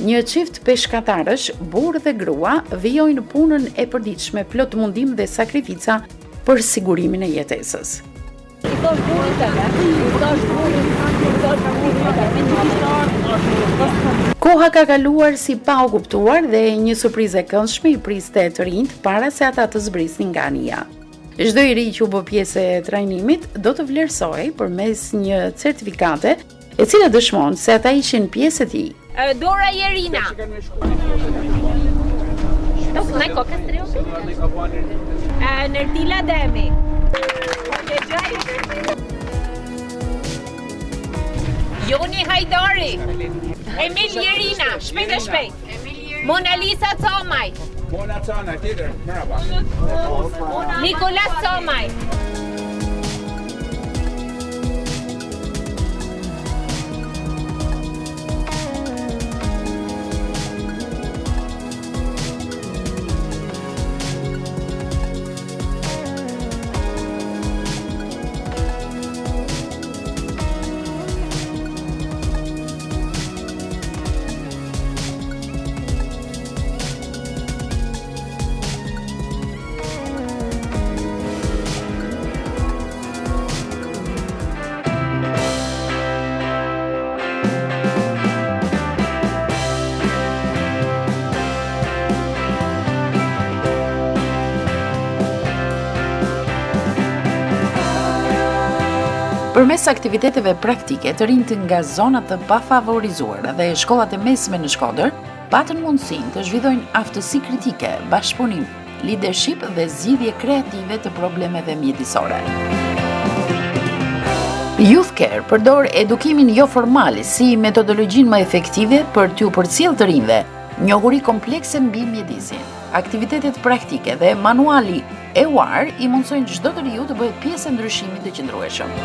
J: një çift peshkatarësh, burr dhe grua, vijojnë punën e përditshme plot mundim dhe sakrifica për sigurimin e jetesës. Koha ka kaluar si pa u kuptuar dhe një surprizë e këndshme i priste të rinjt para se ata të zbrisnin nga anija. Çdo i ri që u bë pjesë e trajnimit do të vlerësohej përmes një certifikate e cila dëshmon se ata ishin pjesë e tij.
S: Dora Jerina. Me kokën triumfi. Nërtila Demi. Joni Hajdari. Emil Jerina, shpejt e shpejt. Mona Lisa Tomaj.
C: Mona Tana, tjetër, merhaba.
S: Nikolas Tomaj.
J: Përmes aktiviteteve praktike të rinjt nga zonat të pafavorizuara dhe shkollat e mesme në Shkodër, patën mundësinë të zhvillojnë aftësi kritike, bashkëpunim, leadership dhe zgjidhje kreative të problemeve mjedisore. Youth Care përdor edukimin jo formal si metodologjinë më efektive për t'u përcjellë të rinjve, njohuri komplekse mbi mjedisin. Aktivitetet praktike dhe manuali EUAR i mundsojnë çdo të riu të bëhet pjesë e ndryshimit të qëndrueshëm.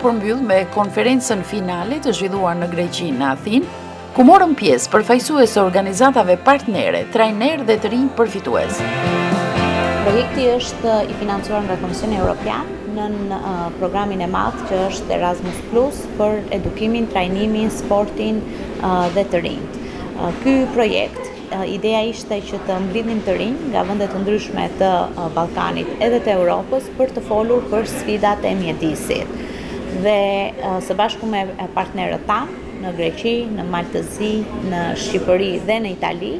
J: përmbyll me konferencën finale të zhvilluar në Greqi në Athinë, ku morën pjesë përfaqësues organizatave partnere, trajnerë dhe të rinj përfitues.
T: Projekti është i financuar nga Komisioni Evropian në programin e madh që është Erasmus Plus për edukimin, trajnimin, sportin dhe të rinjt. Ky projekt, ideja ishte që të mblidhnim të rinj nga vende të ndryshme të Ballkanit edhe të Europës për të folur për sfidat e mjedisit. Dhe së bashku me partnerët tanë në Greqi, në Maltëzi, në Shqipëri dhe në Itali,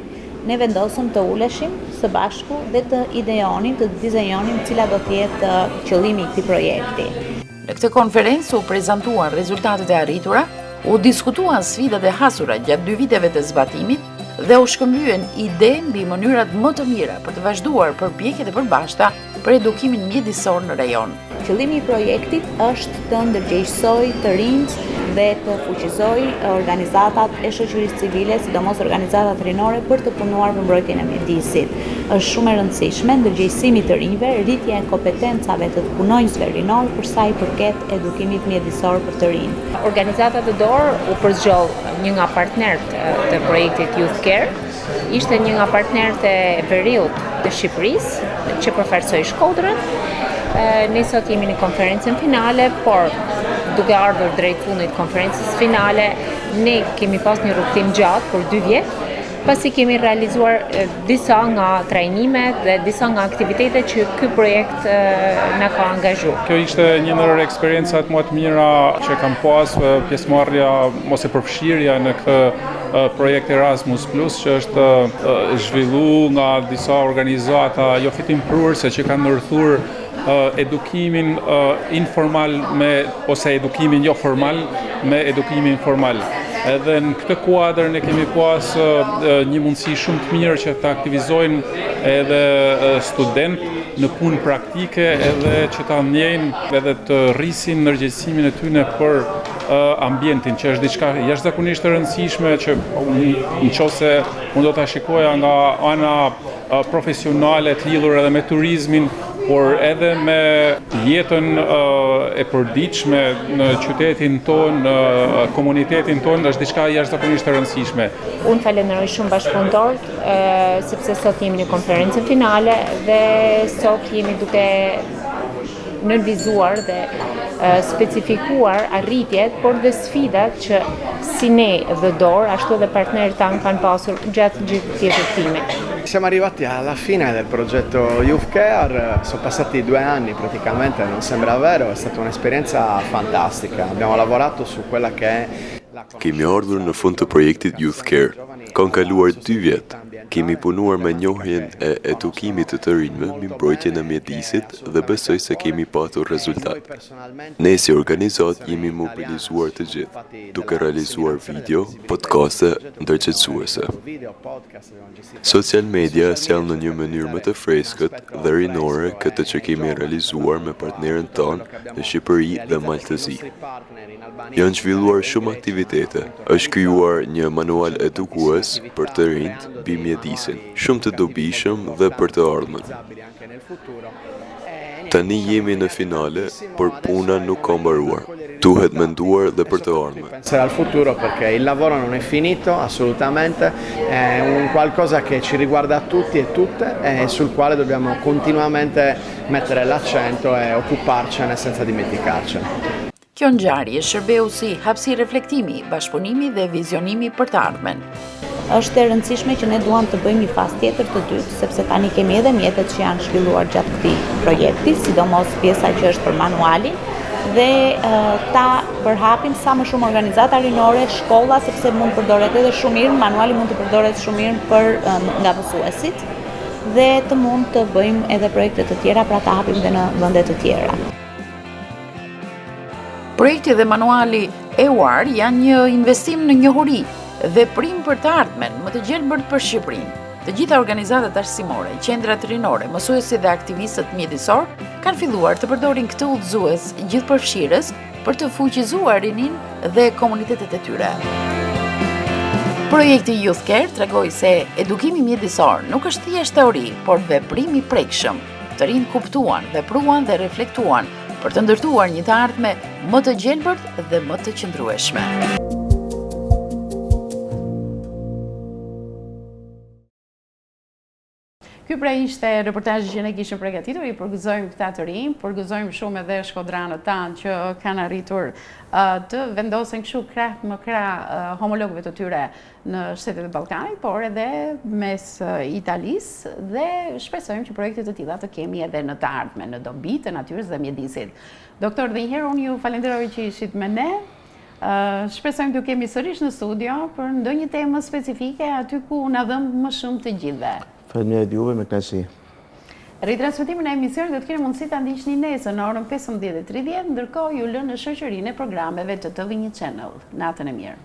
T: ne vendosëm të uleshim së bashku dhe të ideonim, të dizenjonim cila do të jetë qëllimi i këtij projekti.
J: Në këtë konferencë u prezantuan rezultatet e arritura, u diskutuan sfidat e hasura gjatë 2 viteve të zbatimit dhe u shkëmbyen ide mbi mënyrat më të mira për të vazhduar përpjekjet e përbashkëta për edukimin mjedisor në rajon.
T: Qëllimi i projektit është të ndërgjegjësoj të rinjt dhe të fuqizoj organizatat e shoqërisë civile, sidomos organizatat rinore për të punuar për mbrojtjen e mjedisit. Është shumë e rëndësishme ndërgjegjësimi të rinjve, rritja e kompetencave të punonjësve rinor për sa i përket edukimit mjedisor për të rinj.
U: Organizata të dorë u përzgjoll një nga partnerët të projektit Youth Care, ishte një nga partnerët e Veriut të Shqipërisë që përfaqësoi Shkodrën. Ne sot jemi në konferencën finale, por duke ardhur drejt fundit konferencës finale, ne kemi pas një rrugtim gjatë për 2 vjet, pasi kemi realizuar disa nga trajnimet dhe disa nga aktivitetet që ky projekt na ka angazhuar.
V: Kjo ishte një ndër eksperiencat më të mira që kam pas, pjesëmarrja ose përfshirja në këtë projekt Erasmus Plus, që është zhvilluar nga disa organizata jo fitimprurëse që kanë ndërthur edukimin informal ose edukimin jo formal me edukimin formal. Edhe në këtë kuadër ne kemi pas një mundësi shumë të mirë që të aktivizojnë edhe student në punë praktike edhe që ta ndjejnë edhe të rrisin ndërgjegjësimin e tyre për ambientin, që është diçka jashtëzakonisht e rëndësishme që nëse unë do ta shikoja nga ana profesionale të lidhur edhe me turizmin, por edhe me jetën e përditshme në qytetin tonë, në komunitetin tonë, është diçka jashtëzakonisht e rëndësishme.
U: Unë falenderoj shumë bashkëpunëtorët, sepse sot jemi në konferencën finale dhe sot jemi duke nënvizuar dhe specifikuar arritjet, por dhe sfidat që si ne dhe dorë, ashtu edhe partnerët tanë kanë pasur gjatë gjithë jetës.
W: Siamo arrivati alla fine del progetto Youth Care, sono passati 2 anni praticamente, non sembra vero, è stata un'esperienza fantastica. Abbiamo lavorato su quella che è
X: Kemi ardhur në fund të projektit Youth Care. Kanë kaluar 2 vjet. Kemi punuar me njohjen e edukimit të rinjve mbi mbrojtjen e mjedisit dhe besoj se kemi patur rezultat. Ne si organizat jemi mobilizuar të gjithë, duke realizuar video, podcaste ndërgjegjësuese. Social media sjell në një mënyrë më të freskët dhe rinore këtë që kemi realizuar me partnerën tonë në Shqipëri dhe Maltëzi. Janë zhvilluar shumë aktivitete, është krijuar një manual edukues për të rinjt mbi mjedisin, shumë të dobishëm dhe për të ardhmen. Tani jemi në finale, por puna nuk ka mbaruar. Duhet menduar dhe për të ardhmen.
W: Pensare al futuro perché il lavoro non è finito, assolutamente, è un qualcosa che ci riguarda tutti e tutte e sul quale dobbiamo continuamente mettere l'accento e occuparcene senza dimenticarcene.
J: Kjo ngjarje shërbeu si hapësirë reflektimi, bashkëpunimi dhe vizionimi për të ardhmen.
T: Është e rëndësishme që ne duam të bëjmë një fazë tjetër të dytë, sepse tani kemi edhe mjetet që janë zhvilluar gjatë këtij projekti, sidomos pjesa që është për manualin, dhe ta përhapim sa më shumë organizata rinore, shkolla, sepse mund të përdoret edhe shumë mirë, manuali mund të përdoret shumë mirë për nga mësuesit, dhe të mund të bëjmë edhe projekte të tjera, pra ta hapim dhe në vende të tjera.
J: Projekti dhe manuali EUAR janë një investim në njohuri dhe prim për të ardhmen më të gjelbërt për Shqipërinë. Të gjitha organizatat arsimore, qendrat rinore, mësuesit dhe aktivistët mjedisor kanë filluar të përdorin këtë udhëzues gjithëpërfshirës për të fuqizuar rinin dhe komunitetet e tyre. Projekti Youth Care tregoi se edukimi mjedisor nuk është thjesht teori, por veprim i prekshëm. Të rinjt kuptuan, vepruan dhe reflektuan për të ndërtuar një të ardhme më të gjelbërt dhe më të qëndrueshme.
A: Ky pra ishte reportazhi që ne kishim përgatitur, I përgëzojmë këta të rinj, përgëzojmë shumë edhe shkodranët tanë që kanë arritur të vendosen kështu krah më krah homologëve të tyre në Shtetet e Ballkanit, por edhe mes Italisë dhe shpresojmë që projekte të tilla të kemi edhe në të ardhmen, në dobi të natyrës dhe mjedisit. Doktor, dhe njëherë unë ju falenderoj që ishit me ne. Shpresojmë të kemi sërish në studio për ndonjë temë specifike aty ku na dhëm më shumë të gjithëve.
W: Faleminderit juve, me kënaqësi.
A: Ritransmetimin e emisionit do të keni mundësi ta ndiqni nesër në orën 15:30, ndërkohë ju lë në shoqërinë e programeve të TV1 Channel. Natën e mirë.